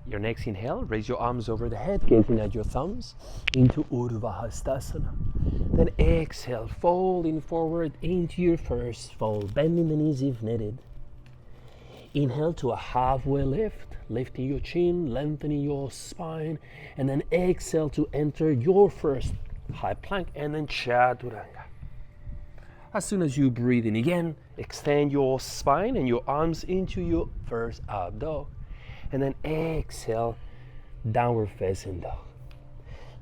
Your next inhale, raise your arms over the head, gazing at your thumbs into Urdhva Hastasana. Then exhale, folding forward into your first fold, bending the knees if needed. Inhale to a halfway lift, lifting your chin, lengthening your spine, and then exhale to enter your first high plank and then Chaturanga. As soon as you breathe in again, extend your spine and your arms into your first up dog. And then exhale, downward facing dog.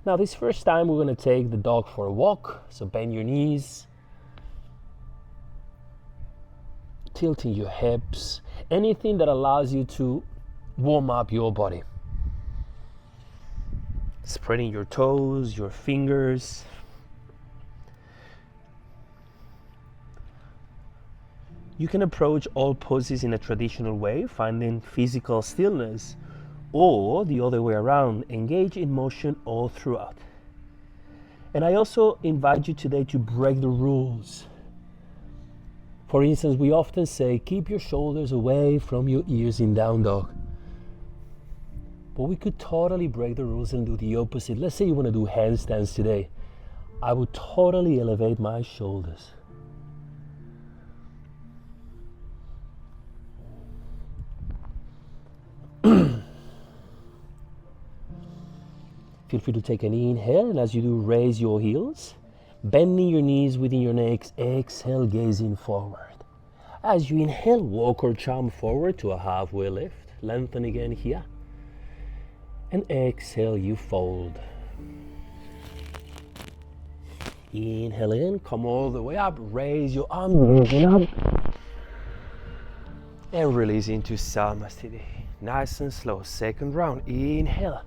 Now this first time we're going to take the dog for a walk. So bend your knees, tilting your hips, anything that allows you to warm up your body. Spreading your toes, your fingers. You can approach all poses in a traditional way, finding physical stillness, or the other way around, engage in motion all throughout. And I also invite you today to break the rules. For instance, we often say, keep your shoulders away from your ears in down dog. But we could totally break the rules and do the opposite. Let's say you want to do handstands today. I would totally elevate my shoulders. Feel free to take an inhale, and as you do, raise your heels, bending your knees within your neck, exhale, gazing forward. As you inhale, walk or jump forward to a halfway lift, lengthen again here, and exhale, you fold. Inhale in, come all the way up, raise your arms, raising up, and release into Samasthiti. Nice and slow, second round, inhale.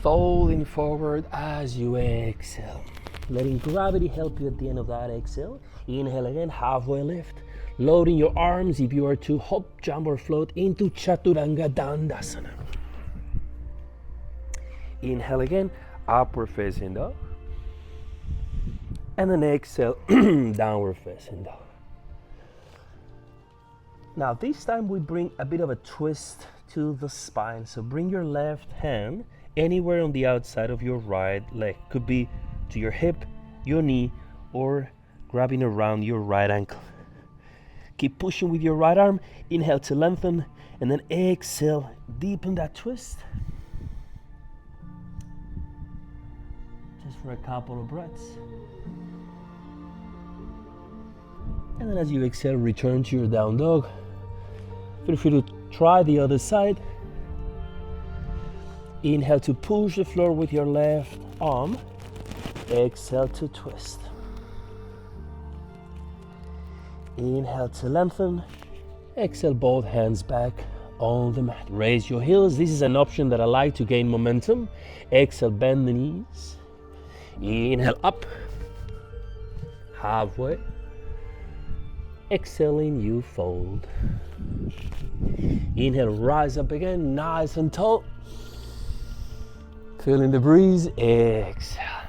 Folding forward as you exhale. Letting gravity help you at the end of that exhale. Inhale again, halfway lift. Loading your arms if you are to hop, jump or float into Chaturanga Dandasana. Inhale again, upward facing dog. And then exhale, downward facing dog. Now this time we bring a bit of a twist to the spine. So bring your left hand anywhere on the outside of your right leg. Could be to your hip, your knee, or grabbing around your right ankle. Keep pushing with your right arm. Inhale to lengthen, and then exhale, deepen that twist. Just for a couple of breaths. And then as you exhale, return to your down dog. Feel free to try the other side. Inhale to push the floor with your left arm. Exhale to twist. Inhale to lengthen. Exhale, both hands back on the mat. Raise your heels. This is an option that I like to gain momentum. Exhale, bend the knees. Inhale up. Halfway. Exhaling, you fold. Inhale, rise up again, nice and tall. Feeling the breeze, exhale.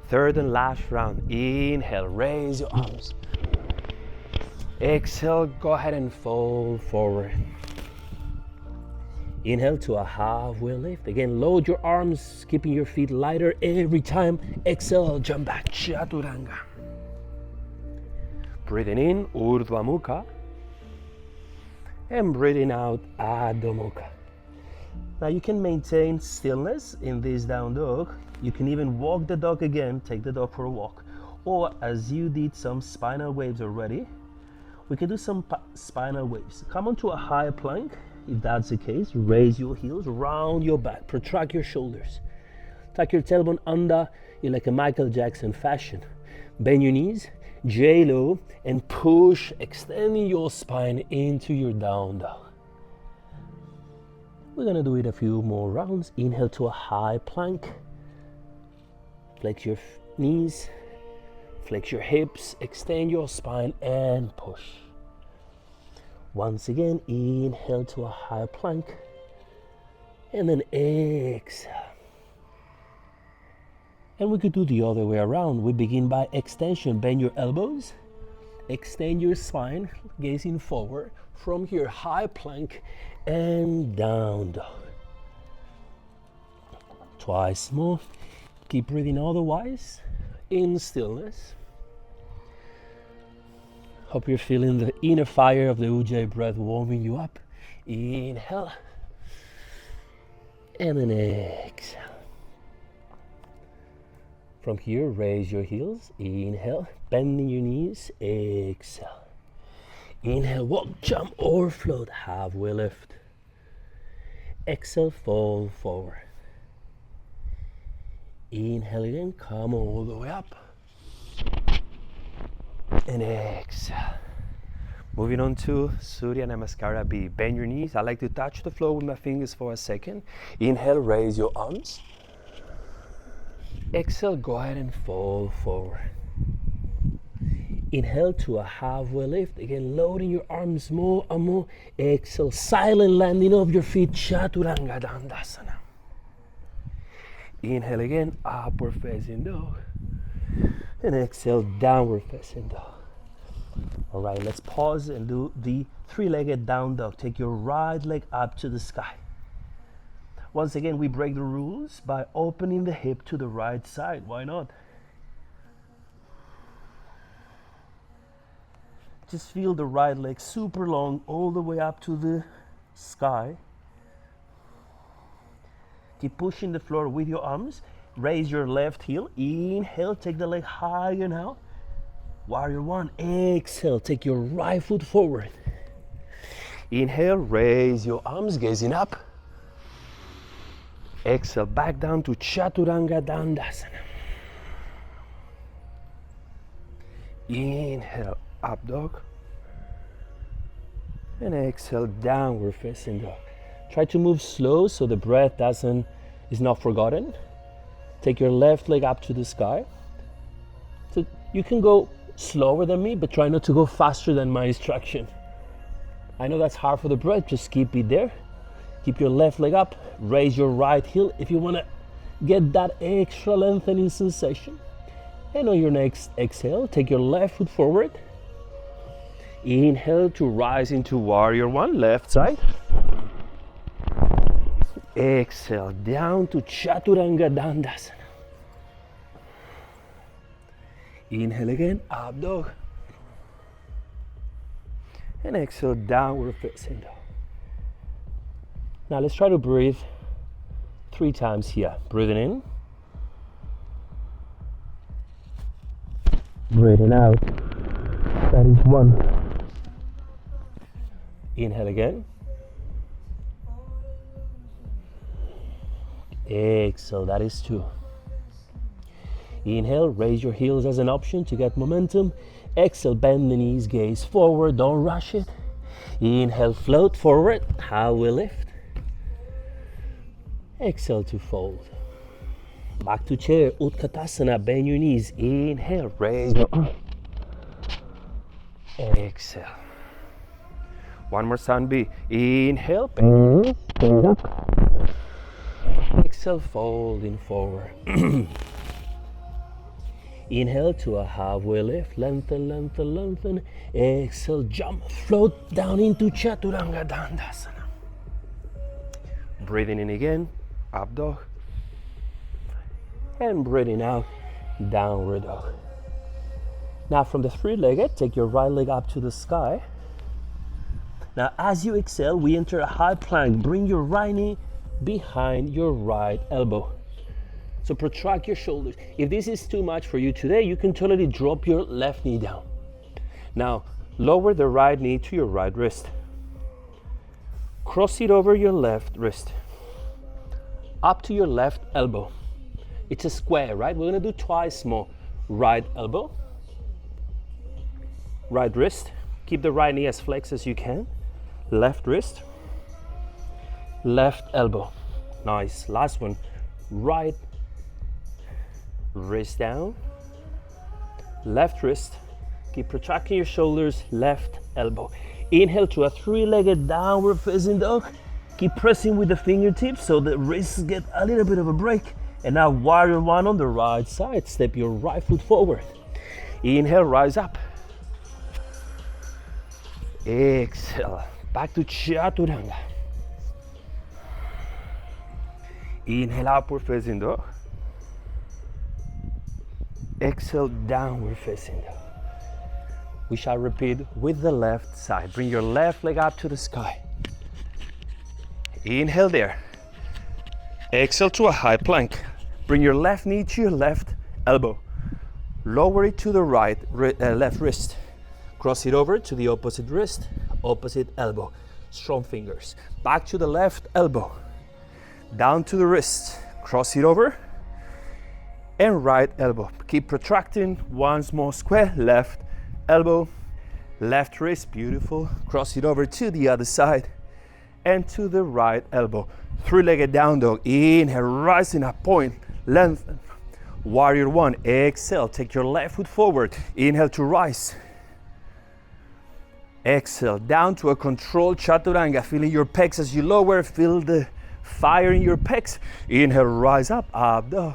Third and last round, inhale, raise your arms. Exhale, go ahead and fold forward. Inhale to a halfway lift. Again, load your arms, keeping your feet lighter every time. Exhale, jump back, Chaturanga. Breathing in, Urdhva Mukha. And breathing out, Adho Mukha. Now you can maintain stillness in this down dog. You can even walk the dog again, take the dog for a walk. Or as you did some spinal waves already, we can do some spinal waves. Come onto a high plank. If that's the case, raise your heels, round your back, protract your shoulders. Tuck your tailbone under in like a Michael Jackson fashion. Bend your knees, J-Lo, and push, extending your spine into your down dog. We're gonna do it a few more rounds. Inhale to a high plank. Flex your knees, flex your hips, extend your spine and push. Once again, inhale to a high plank. And then exhale. And we could do the other way around. We begin by extension. Bend your elbows, extend your spine, gazing forward, From here, high plank and down dog. Twice more. Keep breathing otherwise in stillness. Hope you're feeling the inner fire of the Ujjayi breath warming you up. Inhale. And then exhale. From here, raise your heels. Inhale, bending your knees. Exhale. Inhale, walk, jump, or float. Halfway lift. Exhale, fold forward. Inhale again, come all the way up. And exhale. Moving on to Surya Namaskara B. Bend your knees. I like to touch the floor with my fingers for a second. Inhale, raise your arms. Exhale, go ahead and fold forward. Inhale to a halfway lift. Again, loading your arms more and more. Exhale, silent landing of your feet. Chaturanga Dandasana. Inhale again, upward facing dog. And exhale, downward facing dog. All right, let's pause and do the three-legged down dog. Take your right leg up to the sky. Once again, we break the rules by opening the hip to the right side. Why not? Just feel the right leg super long all the way up to the sky. Keep pushing the floor with your arms. Raise your left heel. Inhale, take the leg higher now. Warrior one. Exhale, take your right foot forward. Inhale, raise your arms, gazing up. Exhale, back down to Chaturanga Dandasana. Inhale, up dog. And exhale, downward facing dog. Try to move slow so the breath is not forgotten. Take your left leg up to the sky. So you can go slower than me, but try not to go faster than my instruction. I know that's hard for the breath, just keep it there. Keep your left leg up, raise your right heel if you want to get that extra lengthening sensation. And on your next exhale, take your left foot forward. Inhale to rise into warrior one, left side. Exhale, down to Chaturanga Dandasana. Inhale again, up dog. And exhale, downward facing dog. Now let's try to breathe 3 times here. Breathing in. Breathing out. That is 1. Inhale again. Exhale, that is 2. Inhale, raise your heels as an option to get momentum. Exhale, bend the knees, gaze forward, don't rush it. Inhale, float forward, halfway lift. Exhale to fold. Back to chair, Utkatasana, bend your knees. Inhale, raise your arm. Exhale. One more sound B. Inhale, bend up. Exhale, folding forward. Inhale to a halfway lift, lengthen, lengthen, lengthen. Exhale, jump, float down into Chaturanga Dandasana. Breathing in again, up dog. And breathing out, downward dog. Now from the three-legged, take your right leg up to the sky. Now as you exhale, we enter a high plank. Bring your right knee behind your right elbow. So protract your shoulders. If this is too much for you today, you can totally drop your left knee down. Now, lower the right knee to your right wrist. Cross it over your left wrist. Up to your left elbow. It's a square, right? We're gonna do twice more. Right elbow. Right wrist. Keep the right knee as flexed as you can. Left wrist. Left elbow. Nice. Last one. Right wrist down, left wrist. Keep protracting your shoulders, left elbow. Inhale to a three-legged downward facing dog. Keep pressing with the fingertips so the wrists get a little bit of a break. And now warrior one on the right side. Step your right foot forward. Inhale, rise up. Exhale, back to Chaturanga. Inhale, upward facing dog. Exhale, downward facing dog. We shall repeat with the left side. Bring your left leg up to the sky. Inhale there. Exhale to a high plank. Bring your left knee to your left elbow. Lower it to the right left wrist. Cross it over to the opposite wrist, opposite elbow. Strong fingers. Back to the left elbow. Down to the wrist. Cross it over. And right elbow. Keep protracting. One small square. Left elbow. Left wrist. Beautiful. Cross it over to the other side. And to the right elbow. Three-legged down dog. Inhale. Rising up. Point. Lengthen. Warrior one. Exhale. Take your left foot forward. Inhale to rise. Exhale, down to a controlled Chaturanga. Feeling your pecs as you lower. Feel the fire in your pecs. Inhale, rise up, up dog.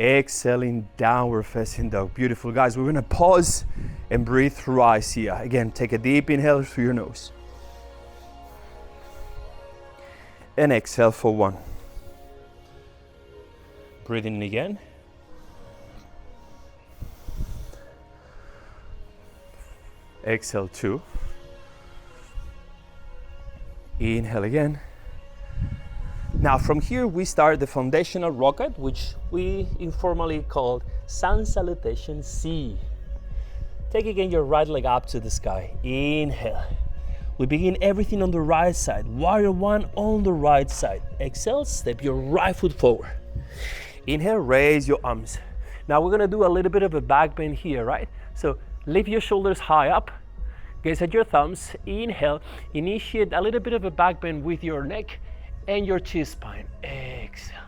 Exhaling, downward facing dog. Beautiful, guys. We're gonna pause and breathe through eyes here. Again, take a deep inhale through your nose. And exhale for one. Breathing in again. Exhale, two. Inhale again. Now from here we start the foundational rocket, which we informally call sun salutation C. Take again your right leg up to the sky. Inhale. We begin everything on the right side. Warrior one on the right side. Exhale, step your right foot forward. Inhale, raise your arms. Now we're gonna do a little bit of a back bend here, right? So lift your shoulders high up, gaze at your thumbs. Inhale, initiate a little bit of a back bend with your neck and your T-spine. Exhale.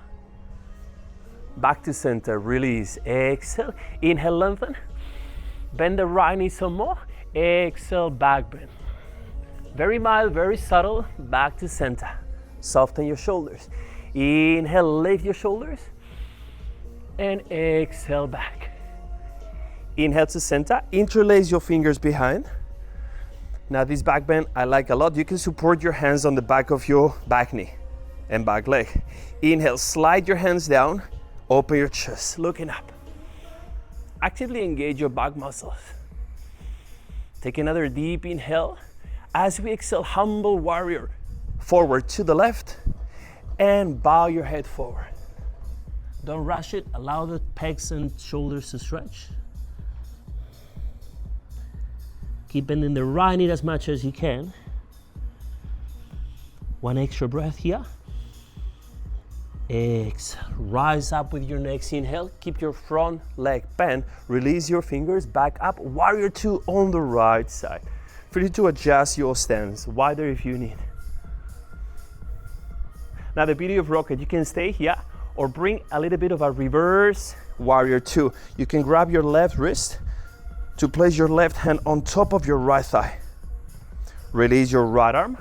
Back to center, release. Exhale. Inhale, lengthen. Bend the right knee some more. Exhale, back bend. Very mild, very subtle. Back to center. Soften your shoulders. Inhale, lift your shoulders. And exhale, back. Inhale to center, interlace your fingers behind. Now this back bend I like a lot. You can support your hands on the back of your back knee and back leg. Inhale, slide your hands down, open your chest, looking up. Actively engage your back muscles. Take another deep inhale. As we exhale, humble warrior, forward to the left and bow your head forward. Don't rush it, allow the pecs and shoulders to stretch. Keep bending the right knee as much as you can. One extra breath here. Exhale, rise up with your next inhale. Keep your front leg bent. Release your fingers back up. Warrior two on the right side. Feel free to adjust your stance, wider if you need. Now the beauty of rocket, you can stay here or bring a little bit of a reverse warrior two. You can grab your left wrist to place your left hand on top of your right thigh. Release your right arm.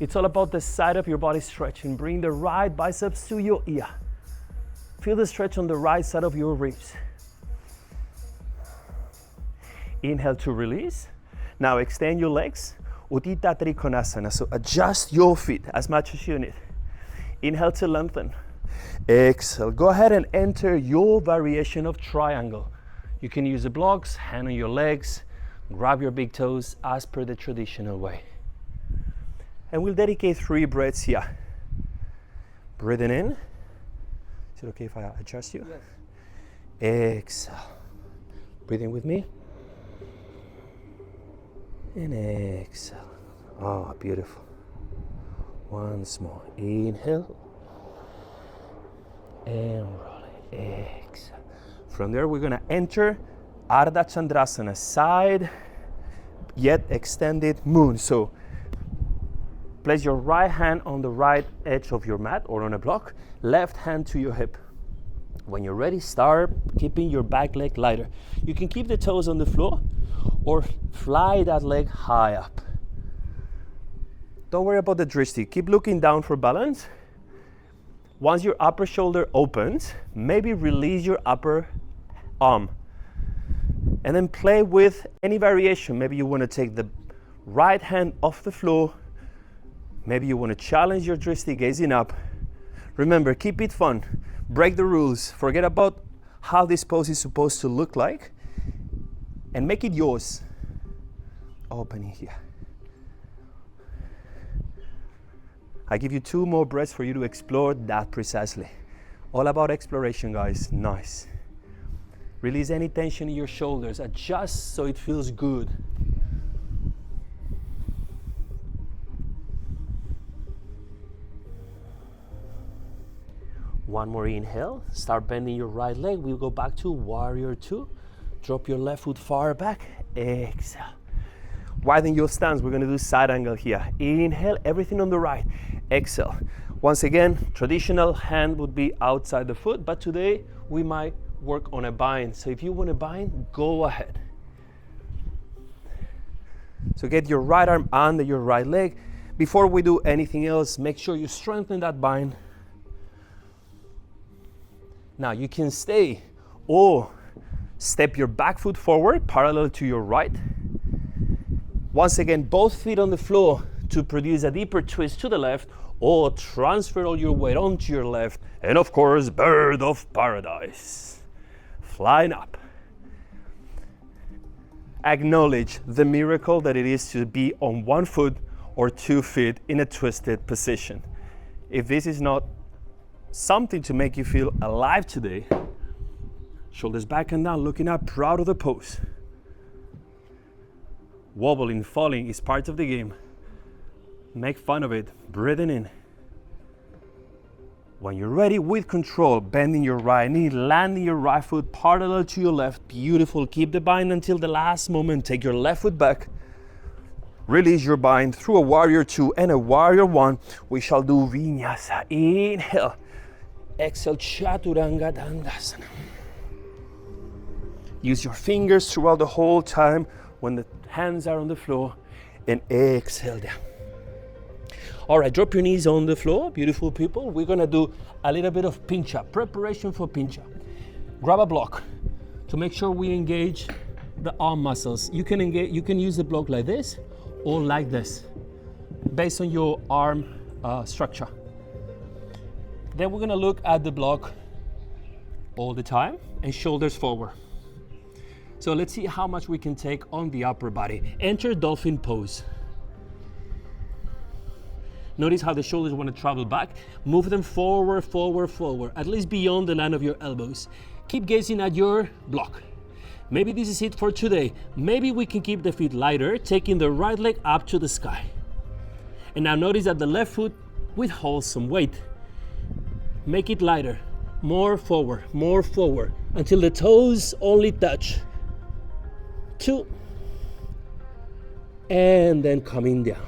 It's all about the side of your body stretching. Bring the right biceps to your ear. Feel the stretch on the right side of your ribs. Inhale to release. Now extend your legs. Uttita Trikonasana. So adjust your feet as much as you need. Inhale to lengthen. Exhale. Go ahead and enter your variation of triangle. You can use the blocks, hand on your legs, grab your big toes as per the traditional way. And we'll dedicate 3 breaths here. Breathing in. Is it okay if I adjust you? Yes. Exhale. Breathe in with me. And exhale. Oh, beautiful. Once more. Inhale. And rolling. Exhale. From there, we're gonna enter Ardha Chandrasana, side yet extended moon. So place your right hand on the right edge of your mat or on a block, left hand to your hip. When you're ready, start keeping your back leg lighter. You can keep the toes on the floor or fly that leg high up. Don't worry about the drishti. Keep looking down for balance. Once your upper shoulder opens, maybe release your upper arm. And then play with any variation. Maybe you want to take the Right hand off the floor. Maybe you want to challenge your drishti, gazing up. Remember, keep it fun. Break the rules. Forget about how this pose is supposed to look like and make it yours. Opening here. I give you 2 more breaths for you to explore that precisely. All about exploration, guys. Nice. Release any tension in your shoulders. Adjust so it feels good. One more inhale. Start bending your right leg. We'll go back to warrior 2. Drop your left foot far back. Exhale. Widen your stance. We're going to do side angle here. Inhale, everything on the right. Exhale. Once again, traditional hand would be outside the foot, but today we might work on a bind. So if you want to bind, go ahead. So get your right arm under your right leg. Before we do anything else, make sure you strengthen that bind. Now you can stay or step your back foot forward, parallel to your right. Once again, both feet on the floor to produce a deeper twist to the left, or transfer all your weight onto your left. And of course, bird of paradise. Flying up. Acknowledge the miracle that it is to be on 1 foot or 2 feet in a twisted position. If this is not something to make you feel alive today, shoulders back and down, looking up, proud of the pose. Wobbling, falling is part of the game. Make fun of it, breathing in. When you're ready, with control, bending your right knee, landing your right foot parallel to your left. Beautiful. Keep the bind until the last moment. Take your left foot back. Release your bind through a warrior 2 and a warrior 1. We shall do vinyasa. Inhale. Exhale, chaturanga dandasana. Use your fingers throughout the whole time when the hands are on the floor, and exhale down. All right, drop your knees on the floor, beautiful people. We're gonna do a little bit of pincha, preparation for pincha. Grab a block to make sure we engage the arm muscles. You can use the block like this or like this, based on your arm structure. Then we're gonna look at the block all the time and shoulders forward. So let's see how much we can take on the upper body. Enter dolphin pose. Notice how the shoulders want to travel back. Move them forward, forward, forward, at least beyond the line of your elbows. Keep gazing at your block. Maybe this is it for today. Maybe we can keep the feet lighter, taking the right leg up to the sky. And now notice that the left foot withholds some weight. Make it lighter, more forward, until the toes only touch. 2, and then coming down.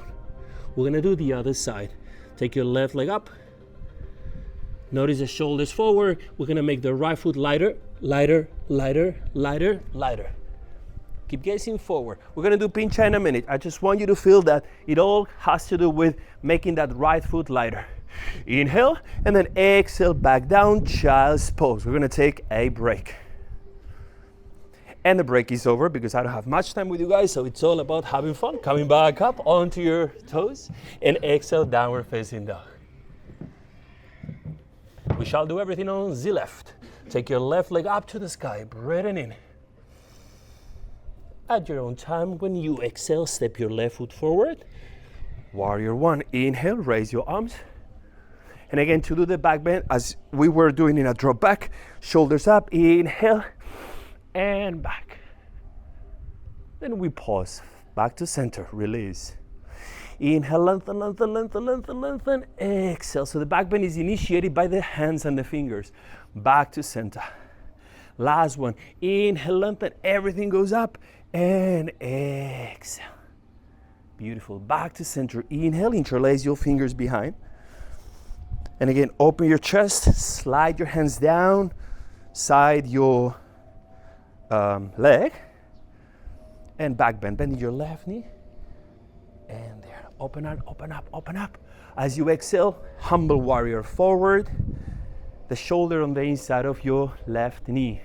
We're gonna do the other side. Take your left leg up. Notice the shoulders forward. We're gonna make the right foot lighter, lighter, lighter, lighter, lighter. Keep gazing forward. We're gonna do pincha in a minute. I just want you to feel that it all has to do with making that right foot lighter. Inhale, and then exhale back down, child's pose. We're gonna take a break. And the break is over because I don't have much time with you guys, so it's all about having fun. Coming back up onto your toes and exhale, downward facing dog. We shall do everything on the left. Take your left leg up to the sky, breathing in. At your own time, when you exhale, step your left foot forward. Warrior 1, inhale, raise your arms. And again, to do the back bend, as we were doing in a drop back, shoulders up, inhale, and back. Then we pause, back to center, release. Inhale, lengthen, lengthen, lengthen, lengthen, lengthen, exhale. So the back bend is initiated by the hands and the fingers. Back to center. Last one, inhale, lengthen, everything goes up, and exhale. Beautiful, back to center. Inhale, interlace your fingers behind. And again, open your chest, slide your hands down, side your leg, and back bend. Bend your left knee, and there. Open up, open up, open up. As you exhale, humble warrior forward, the shoulder on the inside of your left knee.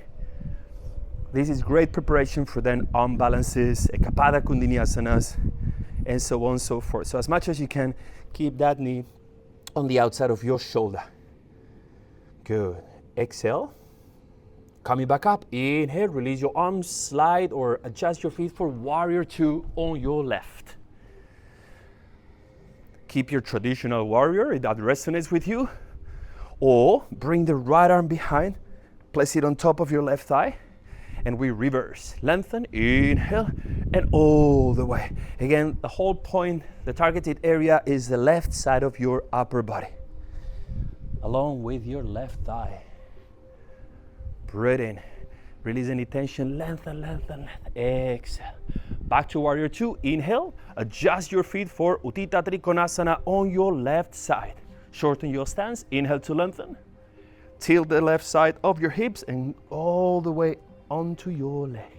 This is great preparation for then arm balances, Ekapada Kundini asanas, and so on and so forth. So as much as you can, keep that knee on the outside of your shoulder. Good. Exhale. Coming back up. Inhale, release your arms, slide or adjust your feet for warrior two on your left. Keep your traditional warrior if that resonates with you. Or bring the right arm behind, place it on top of your left thigh, and we reverse. Lengthen, inhale, and all the way. Again, the whole point, the targeted area is the left side of your upper body, along with your left thigh. Breathe in, release any tension, lengthen, lengthen, lengthen. Exhale. Back to warrior two, inhale, adjust your feet for Utthita Trikonasana on your left side. Shorten your stance, inhale to lengthen. Tilt the left side of your hips and all the way onto your leg.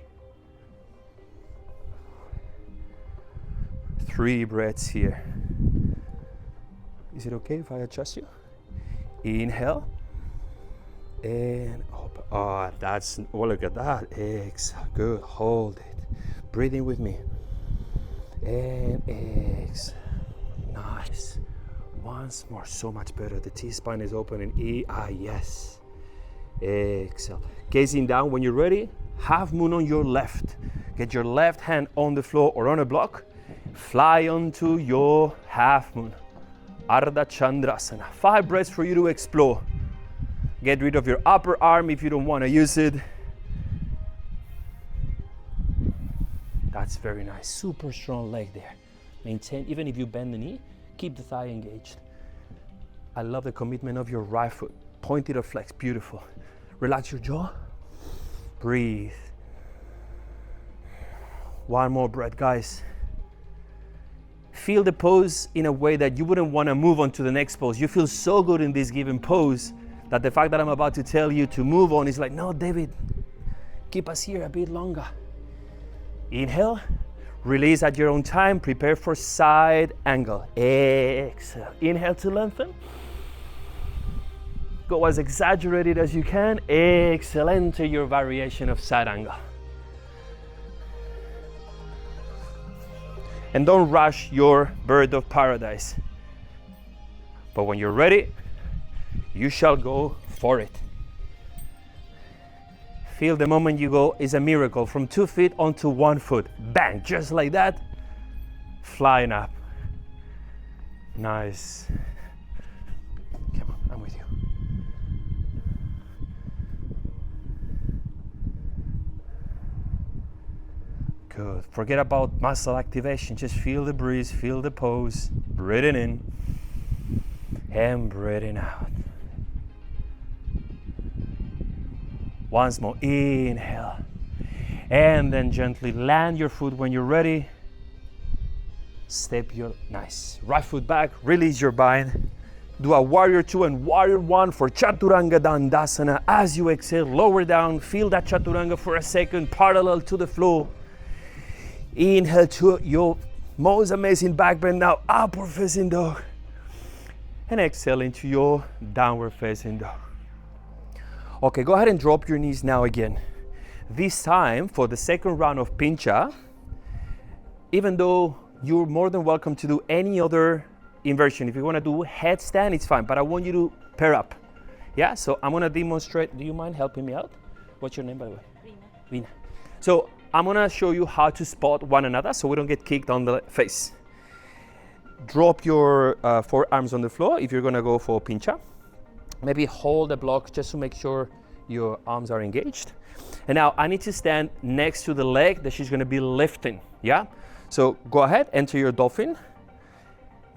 3 breaths here. Is it okay if I adjust you? Inhale. And open. Oh, look at that. Exhale. Good. Hold it. Breathe in with me. And exhale. Nice. Once more. So much better. The T-spine is open and yes. Exhale. Gazing down when you're ready. Half moon on your left. Get your left hand on the floor or on a block. Fly onto your half moon. Ardha Chandrasana. 5 breaths for you to explore. Get rid of your upper arm if you don't want to use it. That's very nice. Super strong leg there. Maintain, even if you bend the knee, keep the thigh engaged. I love the commitment of your right foot. Pointed or flex, beautiful. Relax your jaw. Breathe. One more breath, guys. Feel the pose in a way that you wouldn't want to move on to the next pose. You feel so good in this given pose that the fact that I'm about to tell you to move on is like, no, David, keep us here a bit longer. Inhale, release at your own time, prepare for side angle. Exhale, inhale to lengthen. Go as exaggerated as you can. Exhale, enter your variation of side angle. And don't rush your bird of paradise. But when you're ready, you shall go for it. Feel the moment you go is a miracle. From 2 feet onto 1 foot. Bang, just like that. Flying up. Nice. Come on, I'm with you. Good. Forget about muscle activation. Just feel the breeze, feel the pose. Breathing in and breathing out. Once more, inhale. And then gently land your foot when you're ready. Step your, nice. Right foot back, release your bind. Do a warrior 2 and warrior 1 for Chaturanga Dandasana. As you exhale, lower down. Feel that Chaturanga for a second, parallel to the floor. Inhale to your most amazing back bend now, upward facing dog. And exhale into your downward facing dog. Okay, go ahead and drop your knees now again. This time, for the second round of pincha, even though you're more than welcome to do any other inversion. If you want to do headstand, it's fine, but I want you to pair up. Yeah, so I'm going to demonstrate. Do you mind helping me out? What's your name, by the way? Rina. So I'm going to show you how to spot one another so we don't get kicked on the face. Drop your forearms on the floor if you're going to go for pincha. Maybe hold the block just to make sure your arms are engaged. And now I need to stand next to the leg that she's going to be lifting. Yeah? So go ahead, enter your dolphin.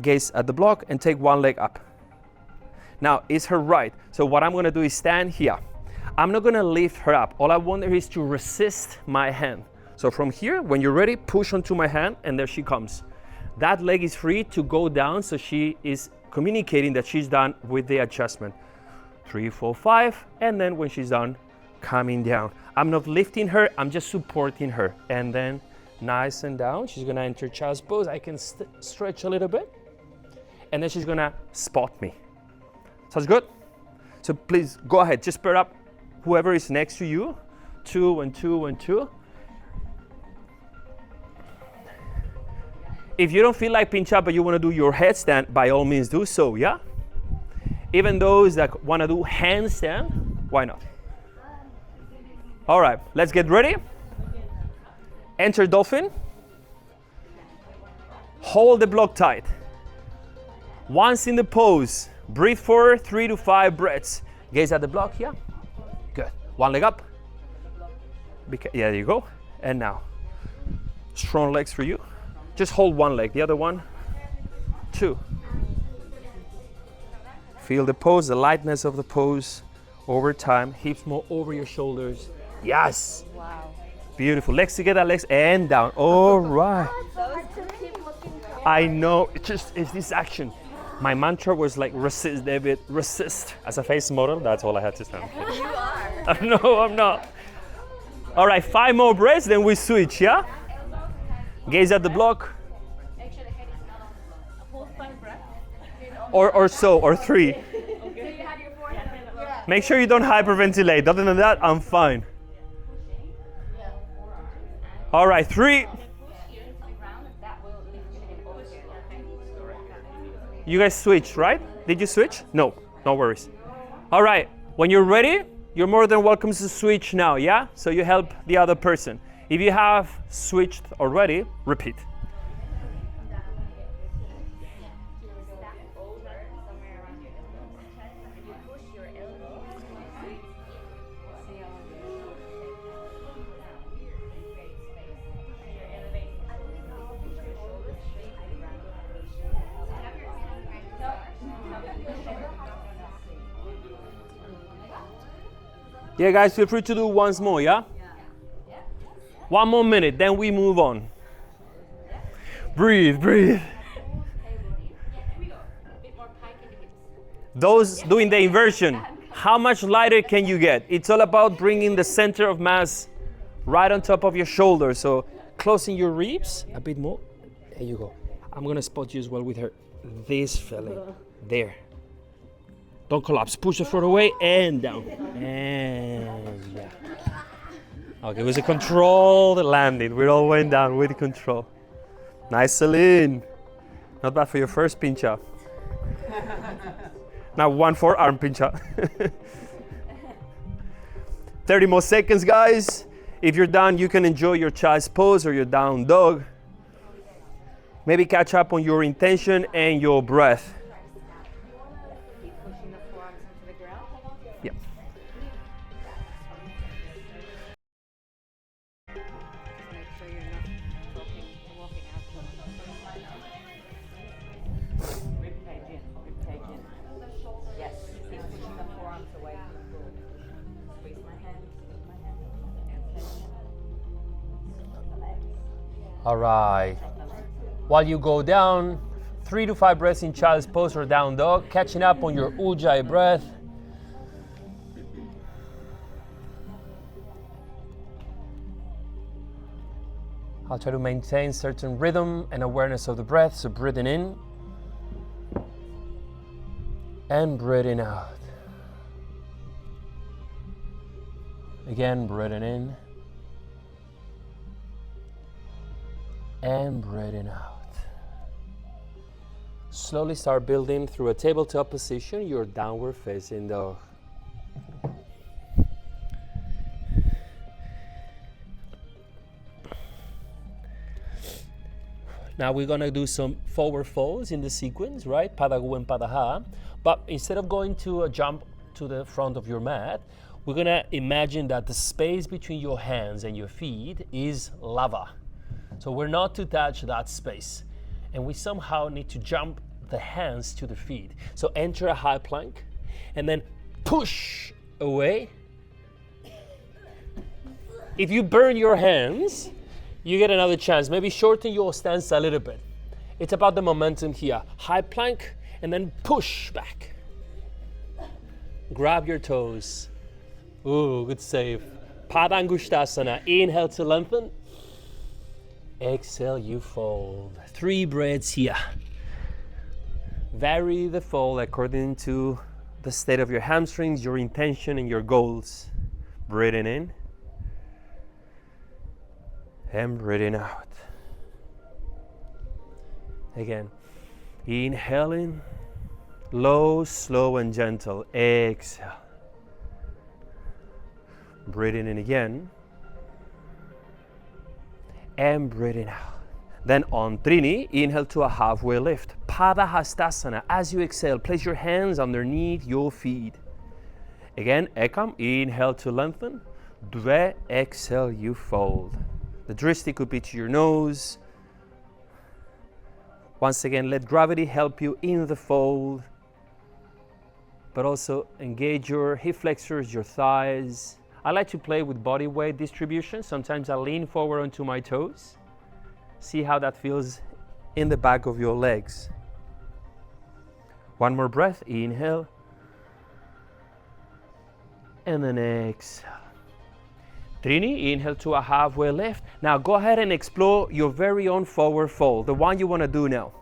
Gaze at the block and take one leg up. Now it's her right. So what I'm going to do is stand here. I'm not going to lift her up. All I want her is to resist my hand. So from here, when you're ready, push onto my hand and there she comes. That leg is free to go down, so she is communicating that she's done with the adjustment. 3, 4, 5, and then when she's done, coming down. I'm not lifting her, I'm just supporting her. And then nice and down. She's gonna enter child's pose. I can stretch a little bit. And then she's gonna spot me. Sounds good? So please go ahead, just pair up whoever is next to you. 2 and 2 and 2. If you don't feel like pinch up but you want to do your headstand, by all means do so, yeah? Even those that want to do handstand, why not? All right, let's get ready. Enter dolphin. Hold the block tight. Once in the pose, breathe for 3 to 5 breaths. Gaze at the block, yeah? Good. One leg up. Yeah, there you go. And now, strong legs for you. Just hold one leg, the other one, 2. Feel the pose, the lightness of the pose over time. Hips more over your shoulders. Yes. Wow. Beautiful. Legs together, legs and down. All right. I know. It's this action. My mantra was like, resist, David, resist. As a face model, that's all I had to say. You are. No, I'm not. All right, 5 more breaths, then we switch, yeah? Gaze at the block. Or 3. Make sure you don't hyperventilate. Other than that, I'm fine. All right, 3. You guys switched, right? Did you switch? No worries. All right, when you're ready, you're more than welcome to switch now, yeah? So you help the other person. If you have switched already, repeat. Yeah, guys, feel free to do once more, yeah? 1 more minute, then we move on. Breathe. Those doing the inversion, how much lighter can you get? It's all about bringing the center of mass right on top of your shoulder. So closing your ribs a bit more. There you go. I'm gonna spot you as well with her. This feeling, there. Don't collapse, push the floor away and down. And yeah. Okay, it was a controlled landing. We all went down with control. Nice, Celine. Not bad for your first pinch up. Now 1 forearm pinch up. 30 more seconds, guys. If you're done, you can enjoy your child's pose or your down dog. Maybe catch up on your intention and your breath. Yep. Make sure you're not walking out. Rib cage in. Yes. Keep pushing the forearms away from the floor. Squeeze my hand. All right. While you go down, 3 to 5 breaths in child's pose or down dog, catching up on your ujjayi breath. I'll try to maintain certain rhythm and awareness of the breath, so breathing in and breathing out. Again, breathing in and breathing out. Slowly start building through a tabletop position your downward facing dog. Now we're gonna do some forward folds in the sequence, right? Padagu and Padaha. But instead of going to a jump to the front of your mat, we're gonna imagine that the space between your hands and your feet is lava. So we're not to touch that space. And we somehow need to jump the hands to the feet. So enter a high plank and then push away. If you burn your hands, you get another chance. Maybe shorten your stance a little bit. It's about the momentum here. High plank and then push back. Grab your toes. Ooh, good save. Padangusthasana. Inhale to lengthen. Exhale, you fold. 3 breaths here. Vary the fold according to the state of your hamstrings, your intention, and your goals. Breathing in and breathing out. Again, inhaling, low, slow, and gentle. Exhale. Breathing in again. And breathing out. Then on Trini, inhale to a halfway lift. Padahastasana. As you exhale, place your hands underneath your feet. Again, Ekam, inhale to lengthen. Dve, exhale, you fold. The drishti could be to your nose. Once again, let gravity help you in the fold. But also engage your hip flexors, your thighs. I like to play with body weight distribution. Sometimes I lean forward onto my toes. See how that feels in the back of your legs. One more breath, inhale. And then exhale. Trini, inhale to a halfway lift. Now go ahead and explore your very own forward fold, the one you want to do now.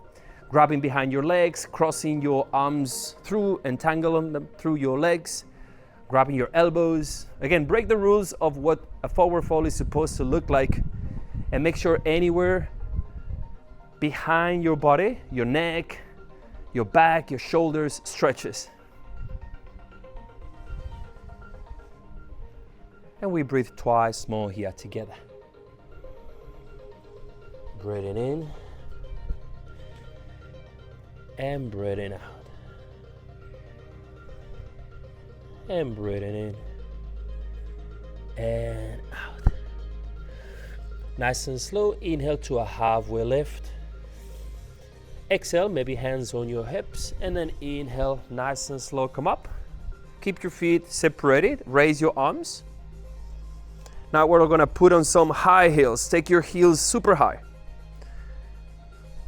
Grabbing behind your legs, crossing your arms through, entangling them through your legs, grabbing your elbows. Again, break the rules of what a forward fold is supposed to look like, and make sure anywhere behind your body, your neck, your back, your shoulders stretches. And we breathe twice more here together. Breathing in and breathing out. And breathing in and out. Nice and slow. Inhale to a halfway lift. Exhale, maybe hands on your hips, and then inhale, nice and slow, come up. Keep your feet separated, raise your arms. Now we're gonna put on some high heels. Take your heels super high.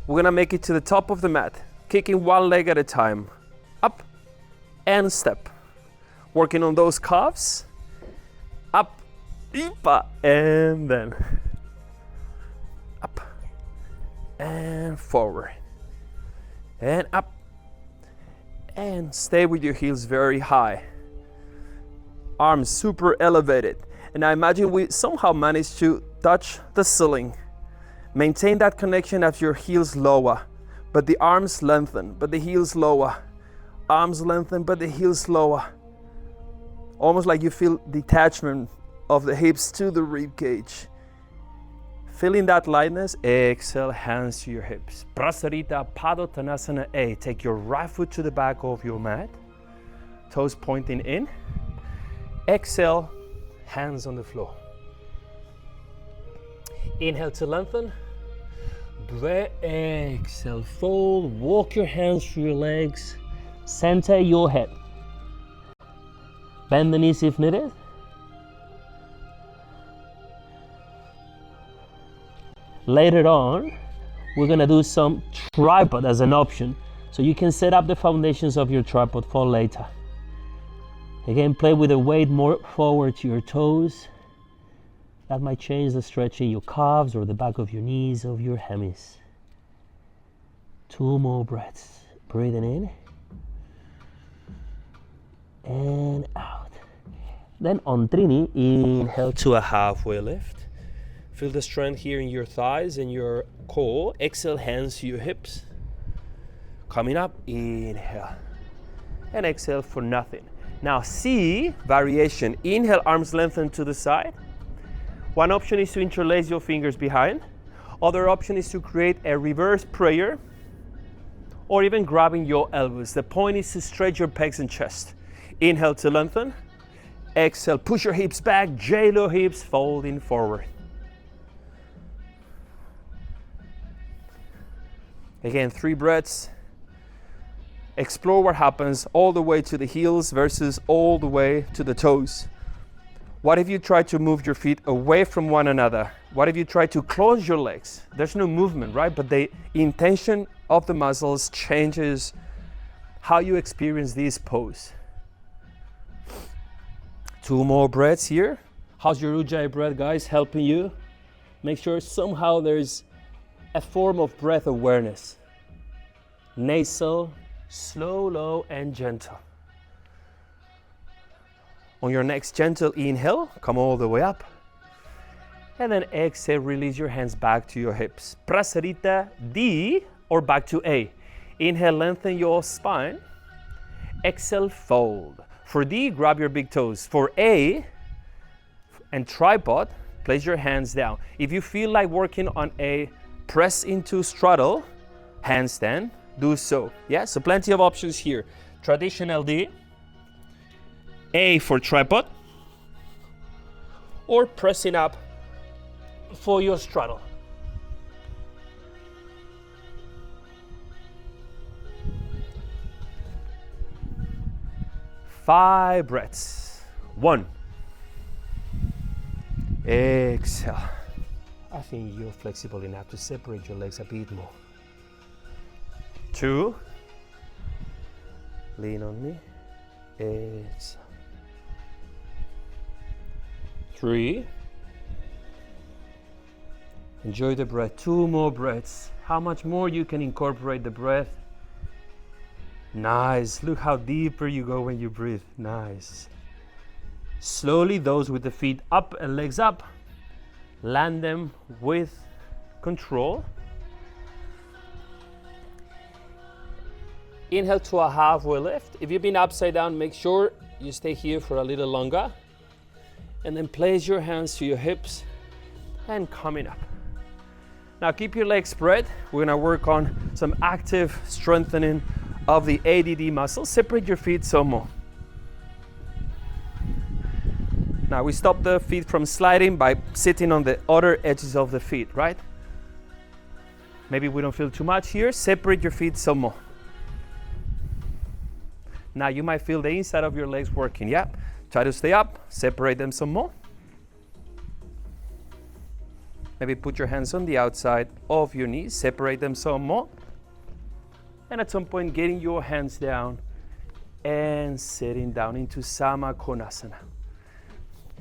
We're gonna make it to the top of the mat, kicking one leg at a time. Up and step. Working on those calves. Up, ipa, and then up and forward. And up. And stay with your heels very high. Arms super elevated. And I imagine we somehow managed to touch the ceiling. Maintain that connection as your heels lower, but the arms lengthen, but the heels lower. Arms lengthen, but the heels lower. Almost like you feel detachment of the hips to the rib cage. Feeling that lightness, exhale, hands to your hips. Prasarita Padottanasana A. Take your right foot to the back of your mat. Toes pointing in. Exhale, hands on the floor. Inhale to lengthen. Exhale, fold. Walk your hands through your legs. Center your head. Bend the knees if needed. Later on, we're gonna do some tripod as an option, so you can set up the foundations of your tripod for later. Again, play with the weight more forward to your toes. That might change the stretch in your calves or the back of your knees, of your hemis. 2 more breaths. Breathing in and out. Then on Trini, inhale to a halfway lift. Feel the strength here in your thighs and your core. Exhale, hands to your hips. Coming up, inhale. And exhale for nothing. Now C, variation. Inhale, arms lengthen to the side. One option is to interlace your fingers behind. Other option is to create a reverse prayer, or even grabbing your elbows. The point is to stretch your pecs and chest. Inhale to lengthen. Exhale, push your hips back, J-Lo hips, folding forward. Again, 3 breaths. Explore what happens all the way to the heels versus all the way to the toes. What if you try to move your feet away from one another? What if you try to close your legs? There's no movement, right? But the intention of the muscles changes how you experience this pose. 2 more breaths here. How's your Ujjayi breath, guys? Helping you? Make sure somehow there's a form of breath awareness. Nasal, slow, low, and gentle. On your next gentle inhale, come all the way up. And then exhale, release your hands back to your hips. Prasarita D, or back to A. Inhale, lengthen your spine. Exhale, fold. For D, grab your big toes. For A and tripod, place your hands down. If you feel like working on A, press into straddle, handstand, do so. Yeah, so plenty of options here. Traditional D, A for tripod, or pressing up for your straddle. Five breaths. 1. Exhale. I think you're flexible enough to separate your legs a bit more. 2. Lean on me. Exhale. 3. Enjoy the breath. 2 more breaths. How much more you can incorporate the breath. Nice. Look how deeper you go when you breathe. Nice. Slowly, those with the feet up and legs up, land them with control. Inhale to a halfway lift. If you've been upside down, make sure you stay here for a little longer. And then place your hands to your hips and coming up. Now keep your legs spread. We're gonna work on some active strengthening of the ADD muscles. Separate your feet some more. Now we stop the feet from sliding by sitting on the other edges of the feet, right? Maybe we don't feel too much here. Separate your feet some more. Now you might feel the inside of your legs working, yeah? Try to stay up, separate them some more. Maybe put your hands on the outside of your knees, separate them some more. And at some point, getting your hands down and sitting down into Samakonasana.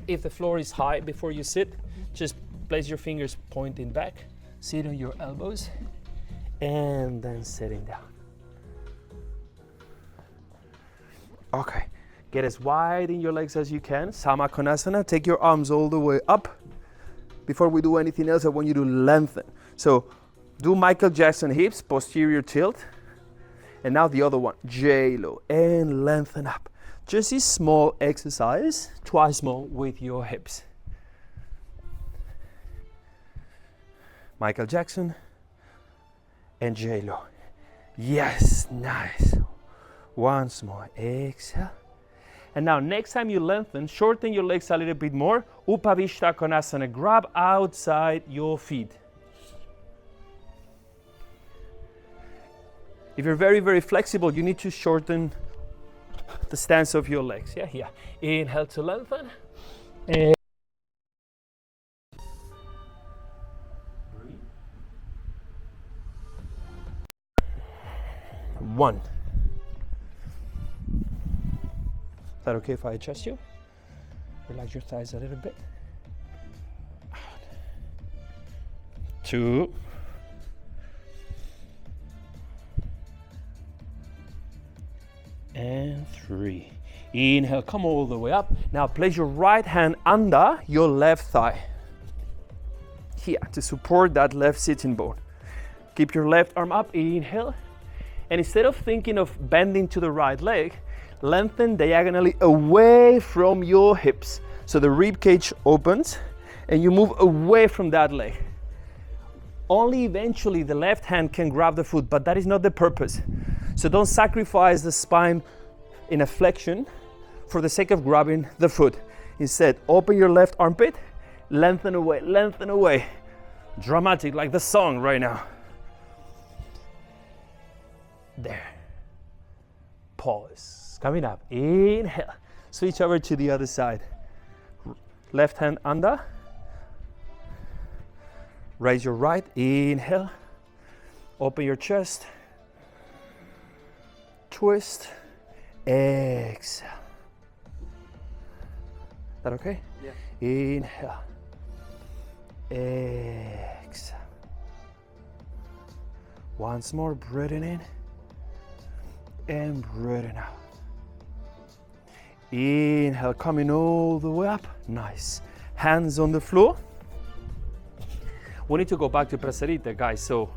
If the floor is high before you sit, just place your fingers pointing back, sit on your elbows, and then sitting down. Okay, get as wide in your legs as you can. Samakonasana, take your arms all the way up. Before we do anything else, I want you to lengthen. So do Michael Jackson hips, posterior tilt. And now the other one, J-Lo, and lengthen up. Just a small exercise, twice more with your hips. Michael Jackson and J-Lo. Yes, nice. Once more, exhale. And now next time you lengthen, shorten your legs a little bit more. Upavishta Konasana, grab outside your feet. If you're very, very flexible, you need to shorten the stance of your legs. Yeah, here. Inhale to lengthen. And 1. Is that okay if I adjust you? Relax your thighs a little bit. 2. And 3. Inhale, come all the way up. Now place your right hand under your left thigh. Here, to support that left sitting bone. Keep your left arm up, inhale. And instead of thinking of bending to the right leg, lengthen diagonally away from your hips. So the rib cage opens and you move away from that leg. Only eventually the left hand can grab the foot, but that is not the purpose. So don't sacrifice the spine in a flexion for the sake of grabbing the foot. Instead, open your left armpit, lengthen away, lengthen away. Dramatic, like the song right now. There. Pause. Coming up. Inhale. Switch over to the other side. Left hand under. Raise your right. Inhale. Open your chest. Twist. Exhale. That okay? Yeah. Inhale. Exhale. Once more, breathing in and breathing out. Inhale, coming all the way up. Nice. Hands on the floor. We need to go back to Praserita, guys. So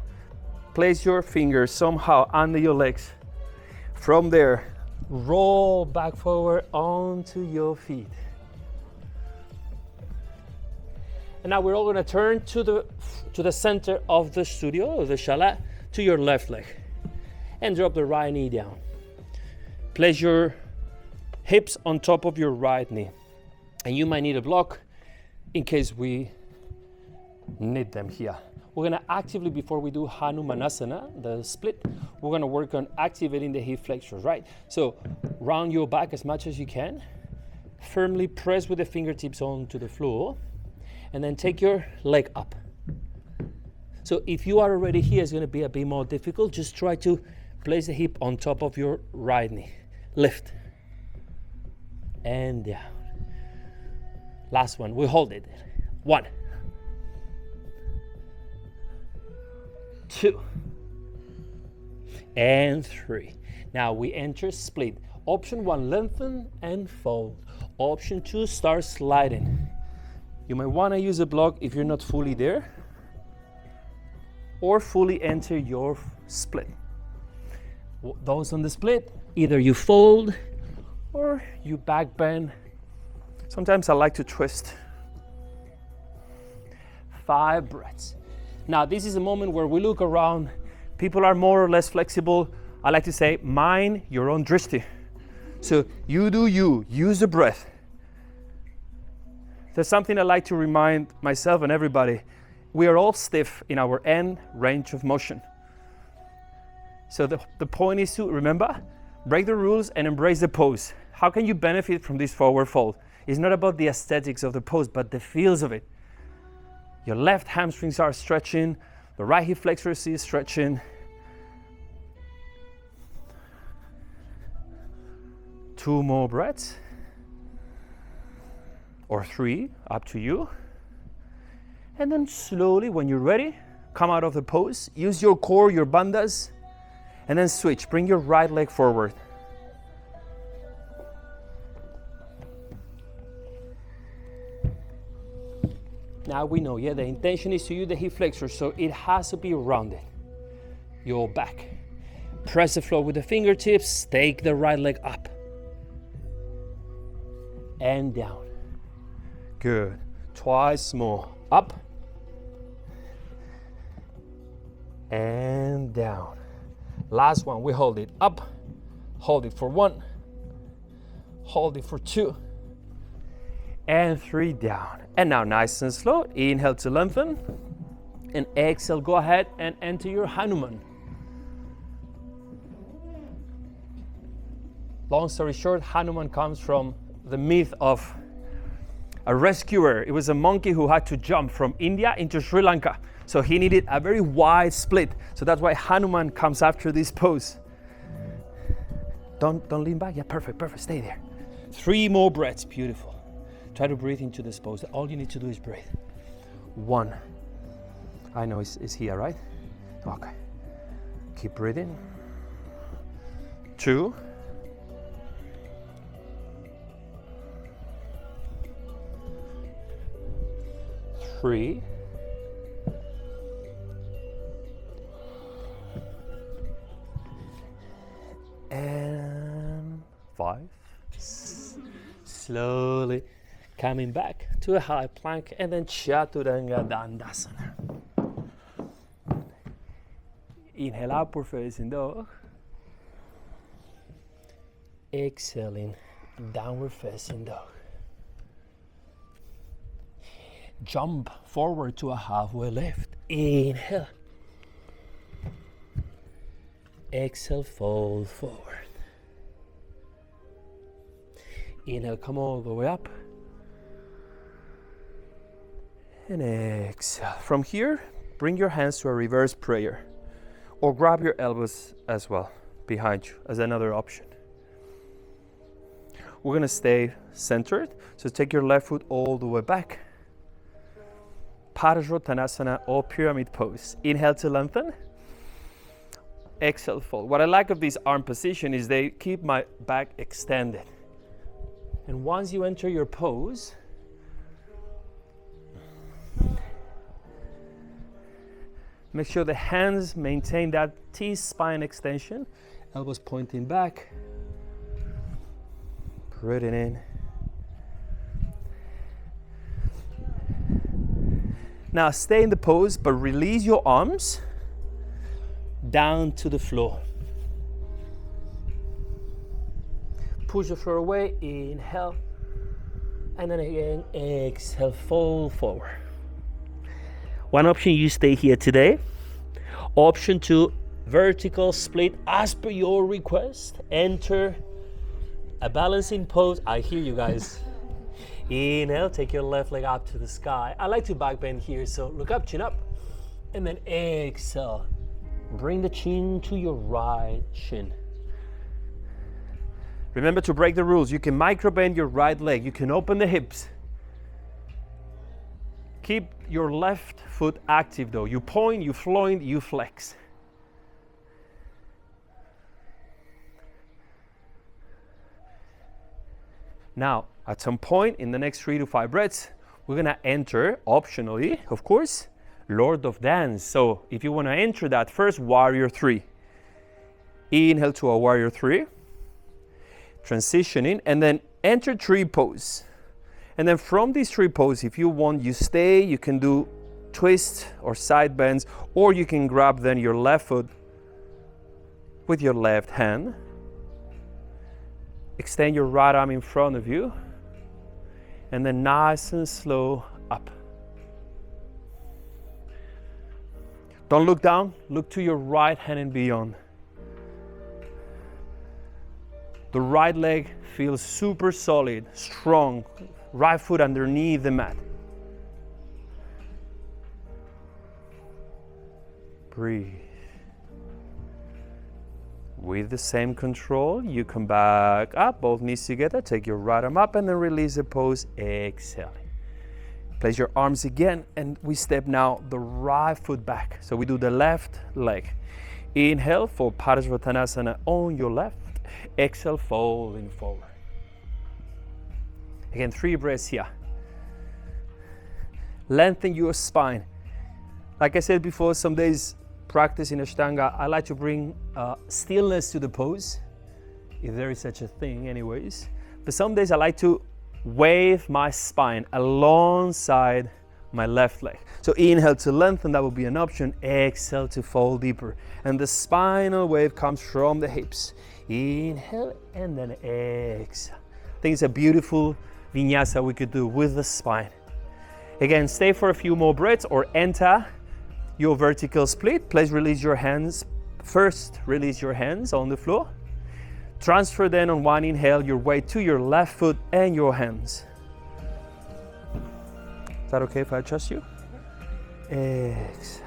place your fingers somehow under your legs. From there, roll back forward onto your feet. And now we're all going to turn to the center of the studio, or the chalet, to your left leg. And drop the right knee down. Place your hips on top of your right knee. And you might need a block in case we need them here. We're going to actively, before we do Hanumanasana, the split, we're going to work on activating the hip flexors, right? So round your back as much as you can. Firmly press with the fingertips onto the floor. And then take your leg up. So if you are already here, it's going to be a bit more difficult. Just try to place the hip on top of your right knee. Lift. And down. Last one, we hold it. 1, 2, and 3. Now we enter split. Option 1, lengthen and fold. Option 2, start sliding. You might want to use a block if you're not fully there, or fully enter your split. Those on the split, either you fold or you back bend. Sometimes I like to twist. 5 breaths. Now this is a moment where we look around. People are more or less flexible. I like to say, mind your own drishti. So you do you, use the breath. There's something I like to remind myself and everybody. We are all stiff in our end range of motion. So the point is to, remember, break the rules and embrace the pose. How can you benefit from this forward fold? It's not about the aesthetics of the pose, but the feels of it. Your left hamstrings are stretching, the right hip flexors is stretching. 2 more breaths. Or 3, up to you. And then slowly, when you're ready, come out of the pose. Use your core, your bandhas, and then switch. Bring your right leg forward. Now we know, the intention is to use the hip flexor, so it has to be rounded. Your back. Press the floor with the fingertips. Take the right leg up. And down. Good. Twice more. Up. And down. Last one, we hold it up. Hold it for 1. Hold it for 2. And 3 down. And now nice and slow. Inhale to lengthen. And exhale, go ahead and enter your Hanuman. Long story short, Hanuman comes from the myth of a rescuer. It was a monkey who had to jump from India into Sri Lanka. So he needed a very wide split. So that's why Hanuman comes after this pose. Don't lean back. Yeah, perfect. Stay there. 3 more breaths. Beautiful. Try to breathe into this pose. All you need to do is breathe. 1. I know it's here, right? Okay. Keep breathing. 2. 3. And 5. Slowly coming back to a high plank, and then Chaturanga Dandasana. Inhale upward facing dog. Exhaling downward facing dog. Jump forward to a halfway lift. Inhale. Exhale, fold forward. Inhale, come all the way up. And exhale. From here, bring your hands to a reverse prayer. Or grab your elbows as well behind you as another option. We're going to stay centered. So take your left foot all the way back. Parashuttanasana or pyramid pose. Inhale to lengthen. Exhale, fold. What I like of this arm position is they keep my back extended. And once you enter your pose, Make sure the hands maintain that T-spine extension. Elbows pointing back. Breathing in. Now stay in the pose, but release your arms down to the floor. Push the floor away, inhale. And then again, exhale, fold forward. One option, you stay here today. Option 2, vertical split as per your request. Enter a balancing pose. I hear you guys. Inhale, take your left leg up to the sky. I like to back bend here, so look up, chin up. And then exhale. Bring the chin to your right shin. Remember to break the rules. You can micro bend your right leg. You can open the hips. Keep your left foot active though. You point, you floint, you flex. Now, at some point in the next 3 to 5 breaths, we're gonna enter, optionally, of course, Lord of Dance. So if you wanna enter that first, Warrior 3. Inhale to a Warrior 3. Transitioning, and then enter tree pose. And then from this tree pose, if you want, you stay, you can do twists or side bends, or you can grab then your left foot with your left hand. Extend your right arm in front of you, and then nice and slow up. Don't look down, look to your right hand and beyond. The right leg feels super solid, strong, right foot underneath the mat. Breathe. With the same control, you come back up, both knees together, take your right arm up and then release the pose, exhaling. Place your arms again and we step now the right foot back. So we do the left leg. Inhale for Padasvantanasana on your left. Exhale, folding forward. Again, 3 breaths here. Lengthen your spine. Like I said before, some days practice in Ashtanga, I like to bring stillness to the pose, if there is such a thing anyways. But some days I like to wave my spine alongside my left leg. So inhale to lengthen, that would be an option. Exhale to fold deeper. And the spinal wave comes from the hips. Inhale and then exhale. I think it's a beautiful vinyasa we could do with the spine. Again, stay for a few more breaths or enter your vertical split. Please release your hands. First, release your hands on the floor. Transfer then on one inhale your weight to your left foot and your hands. Is that okay if I adjust you? Exhale.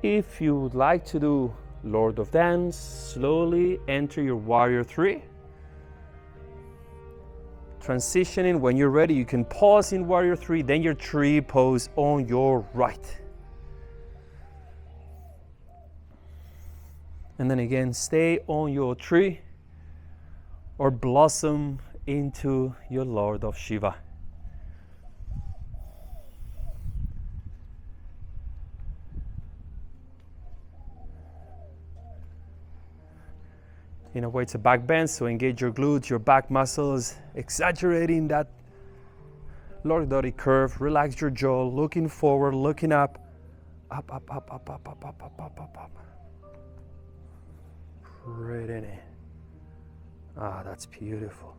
If you would like to do Lord of Dance, slowly enter your Warrior 3. Transitioning, when you're ready, you can pause in Warrior 3, then your tree pose on your right. And then again, stay on your tree or blossom into your Lord of Shiva. In a way, it's a back bend, so engage your glutes, your back muscles, exaggerating that lordotic curve. Relax your jaw, looking forward, looking up. Up, up, up, up, up, up, up, up, up, up, up. Breathe in. Ah, that's beautiful.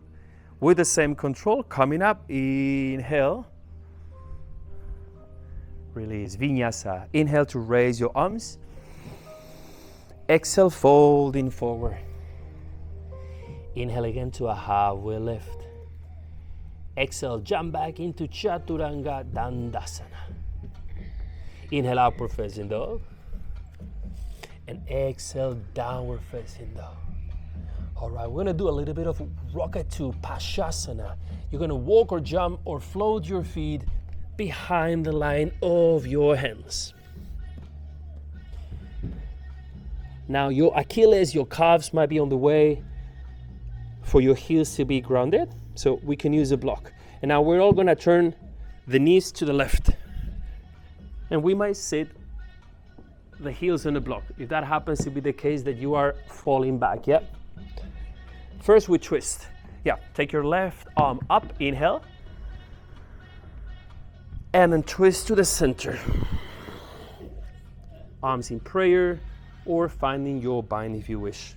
With the same control, coming up, inhale. Release, vinyasa. Inhale to raise your arms. Exhale, folding forward. Inhale again to a halfway lift. Exhale, jump back into Chaturanga Dandasana. Inhale, upward facing dog. And exhale, downward facing dog. All right, we're gonna do a little bit of rocket to Pashasana. You're gonna walk or jump or float your feet behind the line of your hands. Now your Achilles, your calves might be on the way for your heels to be grounded. So we can use a block. And now we're all gonna turn the knees to the left. And we might sit the heels on the block. If that happens to be the case that you are falling back, yeah? First we twist. Yeah, take your left arm up, inhale. And then twist to the center. Arms in prayer or finding your bind if you wish.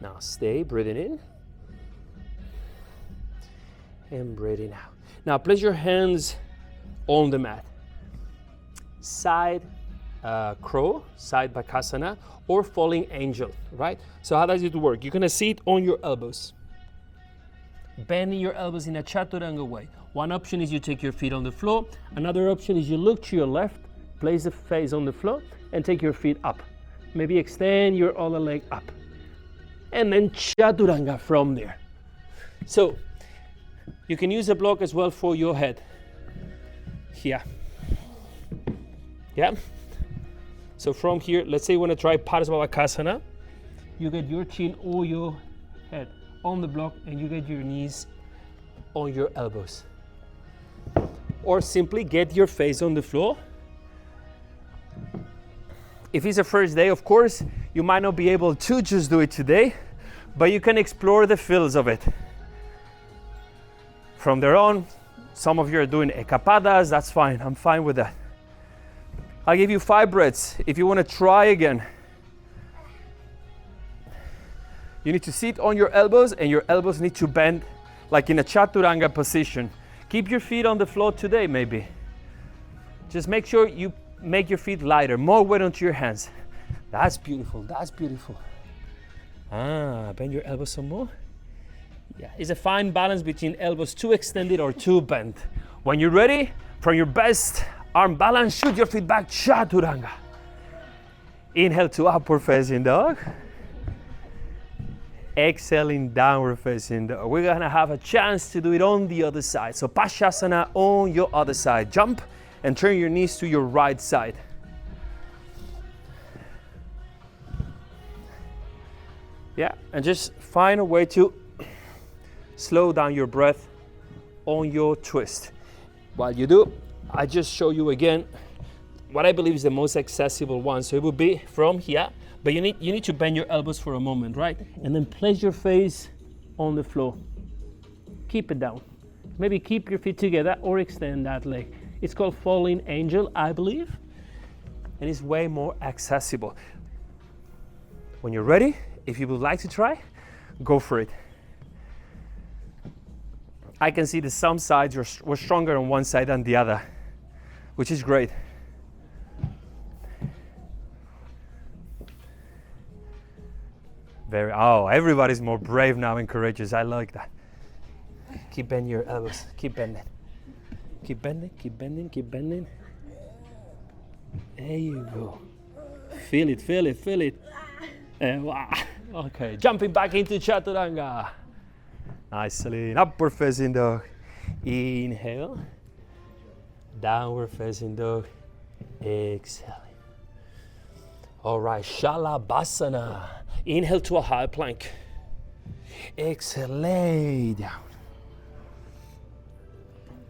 Now stay, breathing in and breathing out. Now place your hands on the mat. Side crow, side Bakasana, or falling angel, right? So how does it work? You're gonna sit on your elbows, bending your elbows in a chaturanga way. One option is you take your feet on the floor. Another option is you look to your left, place the face on the floor, and take your feet up. Maybe extend your other leg up. And then chaturanga from there. So you can use a block as well for your head. Here. Yeah. So from here, let's say you want to try Parsvamakasana. You get your chin or your head on the block and you get your knees on your elbows. Or simply get your face on the floor. If it's a first day, of course, you might not be able to just do it today, but you can explore the feels of it. From there on, some of you are doing ekapadas, that's fine, I'm fine with that. I'll give you 5 breaths. If you want to try again, you need to sit on your elbows and your elbows need to bend like in a chaturanga position. Keep your feet on the floor today maybe. Just make sure you make your feet lighter, more weight onto your hands. That's beautiful, that's beautiful. Bend your elbows some more. Yeah, it's a fine balance between elbows too extended or too bent. When you're ready, from your best arm balance, shoot your feet back, chaturanga. Inhale to upward facing dog. Exhaling, downward facing dog. We're gonna have a chance to do it on the other side. So Pashasana on your other side. Jump and turn your knees to your right side. Yeah, and just find a way to slow down your breath on your twist. While you do, I just show you again what I believe is the most accessible one. So it would be from here, but you need to bend your elbows for a moment, right? And then place your face on the floor. Keep it down. Maybe keep your feet together or extend that leg. It's called falling angel, I believe, and it's way more accessible. When you're ready, if you would like to try, go for it. I can see that some sides were stronger on one side than the other, which is great. Everybody's more brave now and courageous. I like that. Keep bending your elbows. Keep bending. Keep bending, keep bending, keep bending. There you go. Feel it, feel it, feel it. And wow. Okay, jumping back into chaturanga. Nicely, upward facing dog. Inhale. Downward facing dog. Exhaling. All right, Shalabhasana. Inhale to a high plank. Exhale, lay down.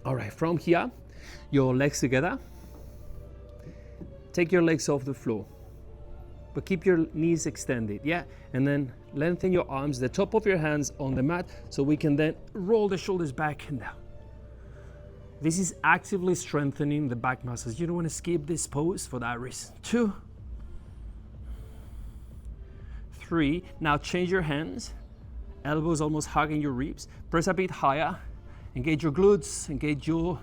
All right, from here, your legs together. Take your legs off the floor, but keep your knees extended, yeah? And then lengthen your arms, the top of your hands on the mat, so we can then roll the shoulders back and down. This is actively strengthening the back muscles. You don't want to skip this pose for that reason. 2, 3, now change your hands, elbows almost hugging your ribs, press a bit higher, engage your glutes, engage your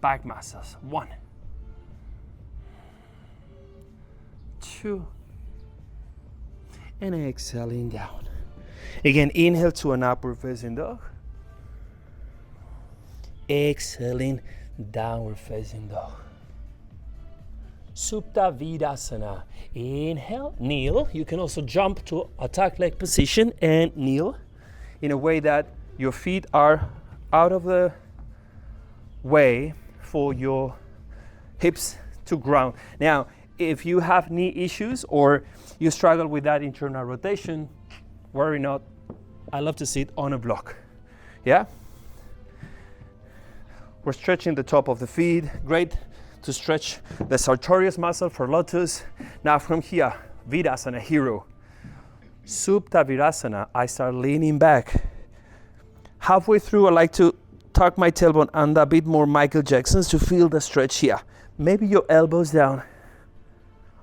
back muscles. 1, 2, and exhaling down. Again, inhale to an upward facing dog. Exhaling, downward facing dog. Supta Vidasana. Inhale, kneel. You can also jump to a tuck leg position and kneel in a way that Your feet are out of the way for your hips to ground. Now, if you have knee issues or you struggle with that internal rotation, worry not. I love to sit on a block. Yeah? We're stretching the top of the feet. Great to stretch the sartorius muscle for lotus. Now from here, Virasana, hero. Supta Virasana, I start leaning back. Halfway through, I like to tuck my tailbone and a bit more Michael Jackson's to feel the stretch here. Maybe your elbows down,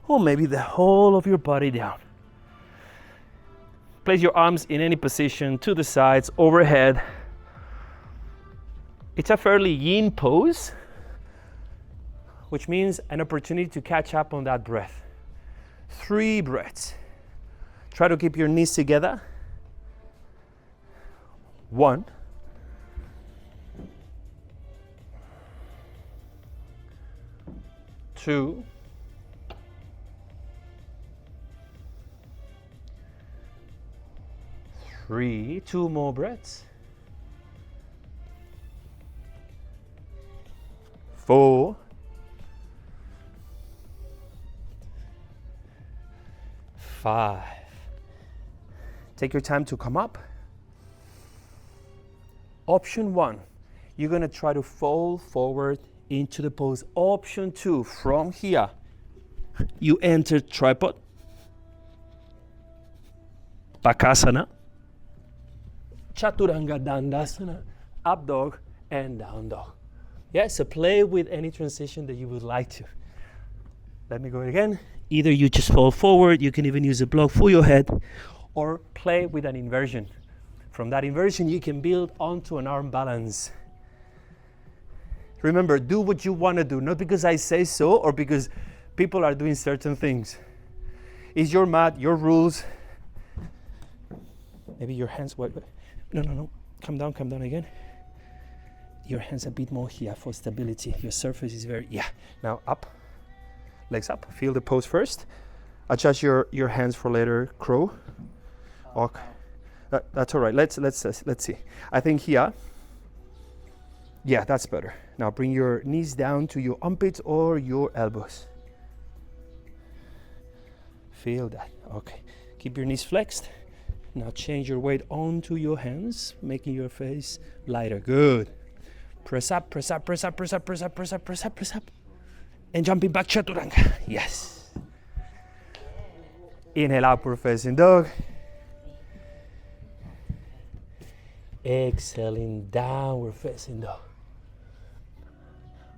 or maybe the whole of your body down. Place your arms in any position, to the sides, overhead. It's a fairly yin pose, which means an opportunity to catch up on that breath. 3 breaths. Try to keep your knees together. 1. 2. 3. 2 more breaths. 4. 5. Take your time to come up. Option 1, you're going to try to fold forward into the pose. Option 2, from here, you enter tripod, Bakasana, Chaturanga Dandasana, up dog and down dog. Yeah, so play with any transition that you would like to. Let me go again. Either you just fall forward, you can even use a block for your head, or play with an inversion. From that inversion, you can build onto an arm balance. Remember, do what you want to do, not because I say so or because people are doing certain things. It's your mat, your rules. Maybe your hands, no. Come down again. Your hands a bit more here for stability. Your surface is very, Now up, legs up, feel the pose first. Adjust your hands for later, crow. Okay. That's all right. Let's see. I think here. Yeah, that's better. Now bring your knees down to your armpits or your elbows. Feel that. Okay. Keep your knees flexed. Now change your weight onto your hands, making your face lighter. Good. Press up, press up, press up, press up, press up, press up, press up, press up. And jumping back, Chaturanga. Yes. Inhale, upward facing dog. Exhaling, downward facing dog.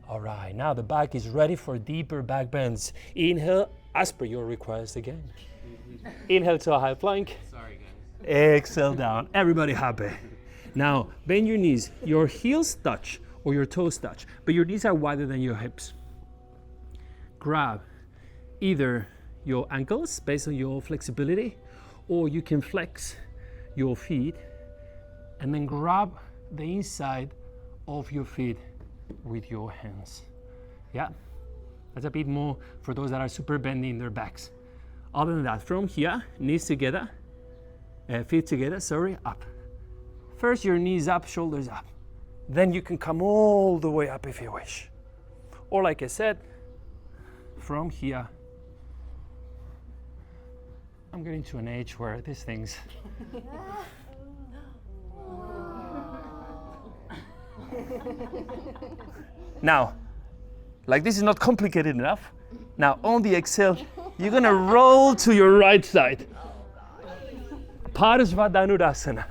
All right, now the back is ready for deeper back bends. Inhale, as per your request again. Inhale to a high plank. Sorry, guys. Exhale down. Everybody happy. Now, bend your knees. Your heels touch or your toes touch, but your knees are wider than your hips. Grab either your ankles based on your flexibility, or you can flex your feet and then grab the inside of your feet with your hands. Yeah, that's a bit more for those that are super bendy in their backs. Other than that, from here, knees together, feet together, up. First your knees up, shoulders up. Then you can come all the way up if you wish. Or like I said, from here, I'm getting to an age where these things now, like this is not complicated enough. Now on the exhale, you're gonna roll to your right side. Parsvadhanurasana.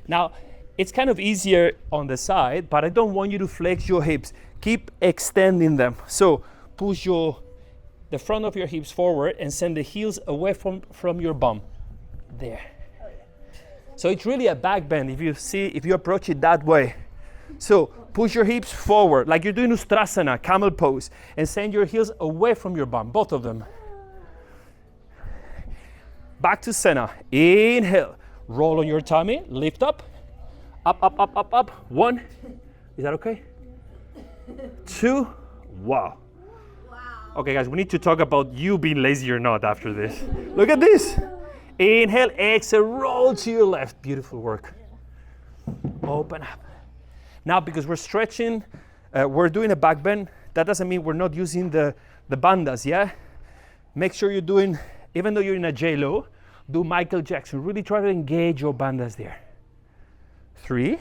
Now, it's kind of easier on the side, but I don't want you to flex your hips. Keep extending them. So push the front of your hips forward and send the heels away from your bum. There. So it's really a back bend if you approach it that way. So push your hips forward like you're doing Ustrasana, camel pose, and send your heels away from your bum, both of them. Back to center. Inhale. Roll on your tummy, lift up. Up. 1. Is that okay? 2. Wow. Okay, guys, we need to talk about you being lazy or not after this. Look at this. Inhale, exhale, roll to your left. Beautiful work. Open up. Now, because we're stretching, we're doing a back bend. That doesn't mean we're not using the bandhas, yeah? Make sure you're doing, even though you're in a J-Lo, do Michael Jackson. Really try to engage your bandhas there. 3,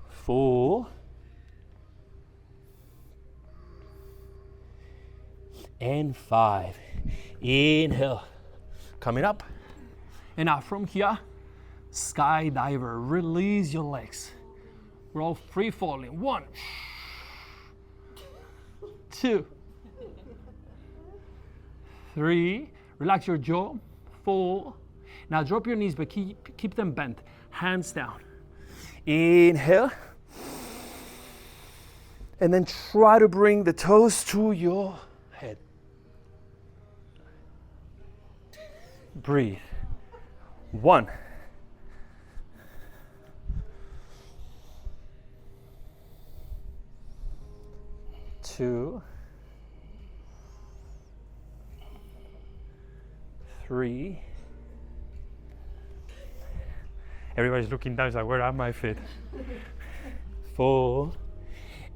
4, and 5. Inhale, coming up. And now from here, skydiver, release your legs. We're all free falling. 1, 2, 3, relax your jaw. 4, now drop your knees, but keep them bent. Hands down. Inhale. And then try to bring the toes to your head. Breathe. 1. 2, 3. Everybody's looking down, it's like, where are my feet? 4,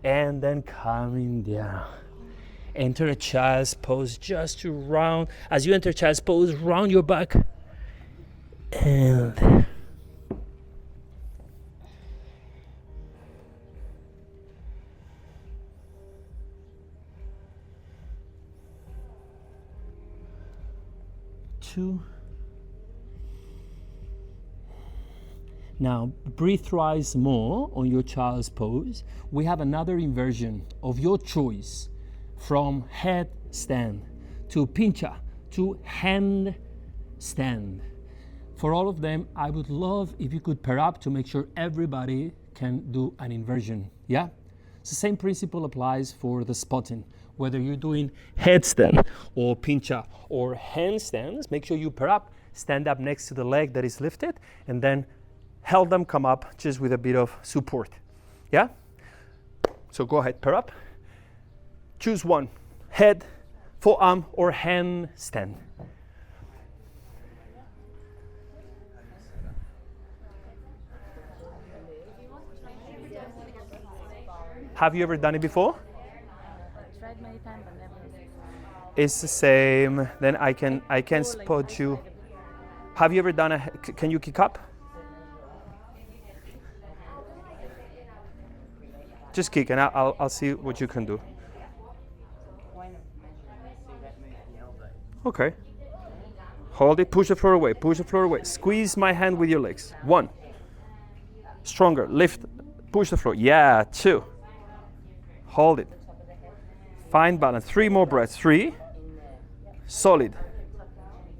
and then coming down. Enter a child's pose just to round. As you enter child's pose, round your back. And two. Now breathe thrice more on your child's pose. We have another inversion of your choice, from head stand to pincha to hand stand. For all of them, I would love if you could pair up to make sure everybody can do an inversion. Yeah? It's the same principle applies for the spotting. Whether you're doing headstand or pincha or handstands, make sure you pair up, stand up next to the leg that is lifted, and then help them come up just with a bit of support. Yeah? So go ahead, pair up. Choose one, head, forearm, or handstand. Have you ever done it before? I tried many times, but never. It's the same. Then I can spot you. Have you ever done a? Can you kick up? Just kick, and I'll see what you can do. Okay. Hold it. Push the floor away. Push the floor away. Squeeze my hand with your legs. 1. Stronger. Lift. Push the floor. Yeah. 2. Hold it. Find balance. 3 more breaths. 3. Solid.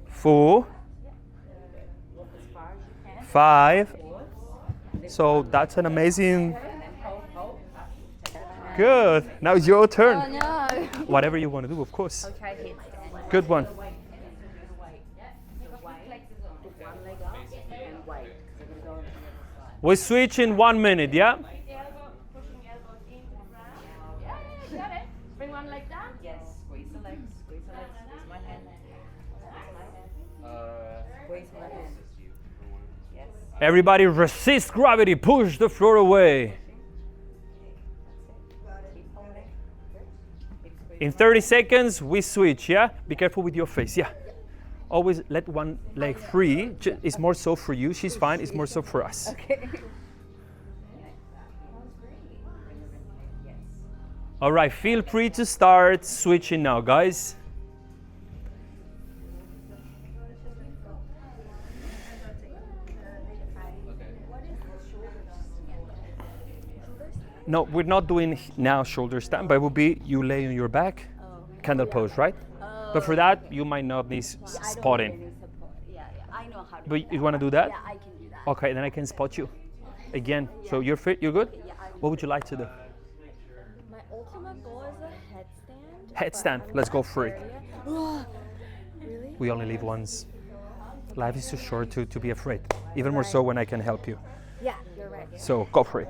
4. 5. So that's an amazing. Good. Now it's your turn. Oh no. Whatever you want to do, of course. Okay, Good one. We switch in 1 minute, yeah? Got it. Bring one leg down. Yes. Squeeze the legs. Squeeze the legs. Squeeze my hand. Squeeze my hand. Yes. Everybody resist gravity. Push the floor away. In 30 seconds, we switch, yeah? Be careful with your face, yeah? Always let one leg free. It's more so for you. She's fine. It's more so for us. Okay. All right, feel free to start switching now, guys. No, we're not doing now shoulder stand, but it will be you lay on your back, candle pose, right? But for that, you might not need spotting. Yeah, I know how to. But you want to do that? Yeah, I can do that. Okay, then I can spot you. Again, so you're fit, you're good? Yeah, What would you like to do? my ultimate goal is a headstand. Headstand, let's go for it. Really? We only live once. Life is too short to be afraid. Even more so when I can help you. Yeah, you're right. So go for it.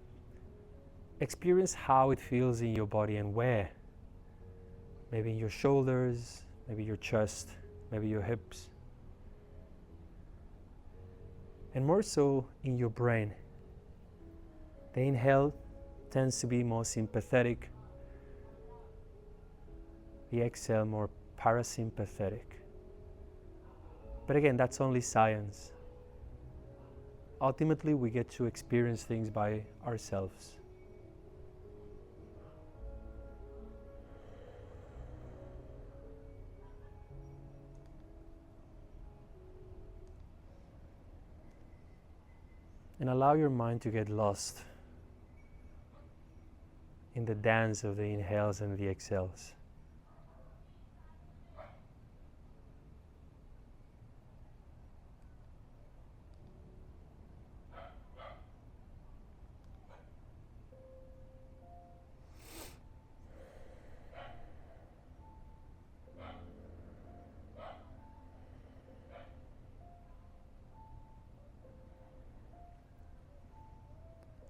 experience how it feels in your body and where. Maybe in your shoulders, maybe your chest, maybe your hips. And more so in your brain. The inhale tends to be more sympathetic. The exhale more parasympathetic. But again, that's only science. Ultimately, we get to experience things by ourselves. And allow your mind to get lost in the dance of the inhales and the exhales.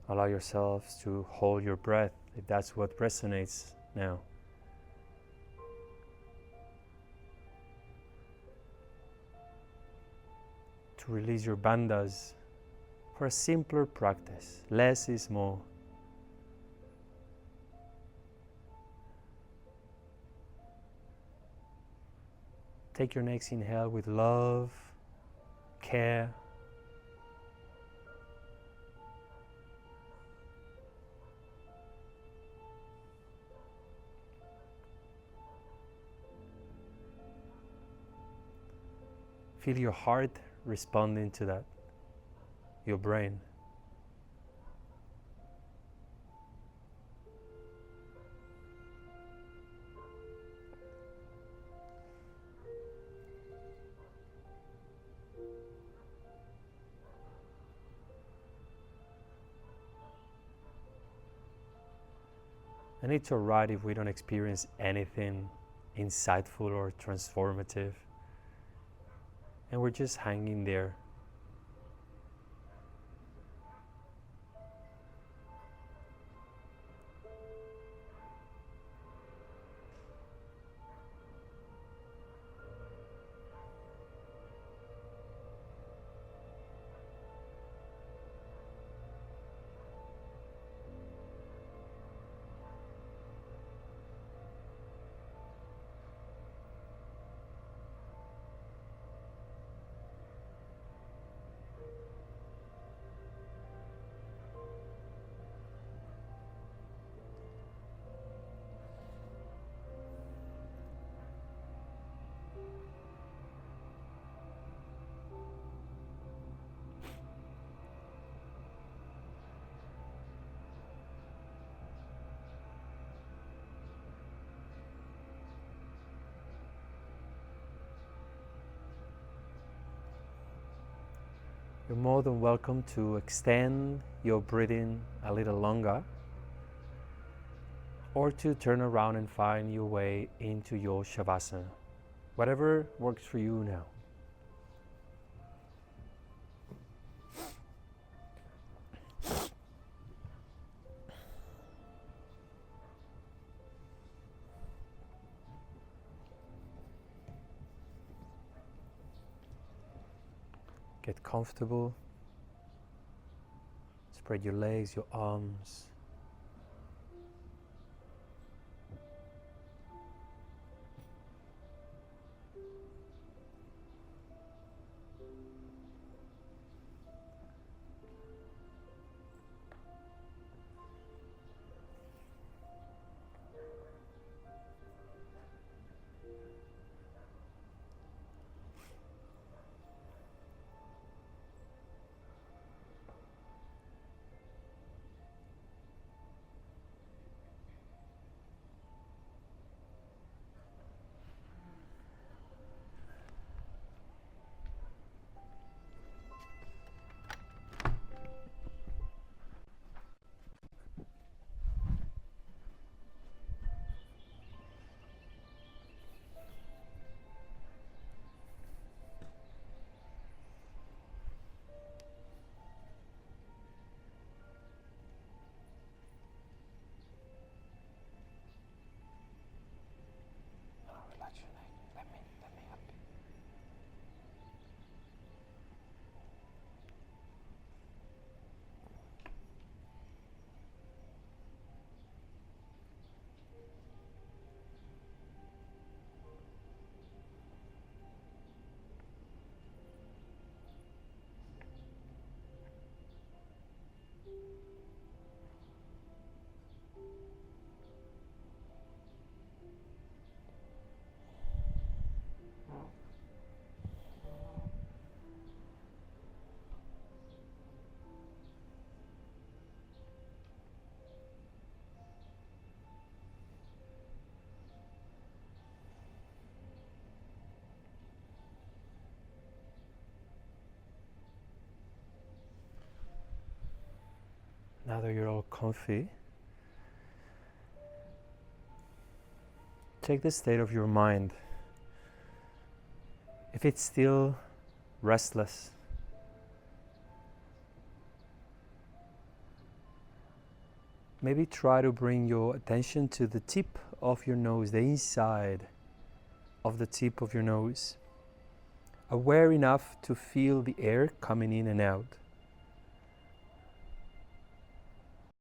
Allow yourselves to hold your breath if that's what resonates now. To release your bandhas for a simpler practice. Less is more. Take your next inhale with love, care. Feel your heart responding to that, your brain. And it's alright if we don't experience anything insightful or transformative. And we're just hanging there. You're more than welcome to extend your breathing a little longer, or to turn around and find your way into your Shavasana. Whatever works for you now. Get comfortable. Spread your legs, your arms. Now that you're all comfy, check the state of your mind. If it's still restless, maybe try to bring your attention to the tip of your nose, the inside of the tip of your nose, aware enough to feel the air coming in and out.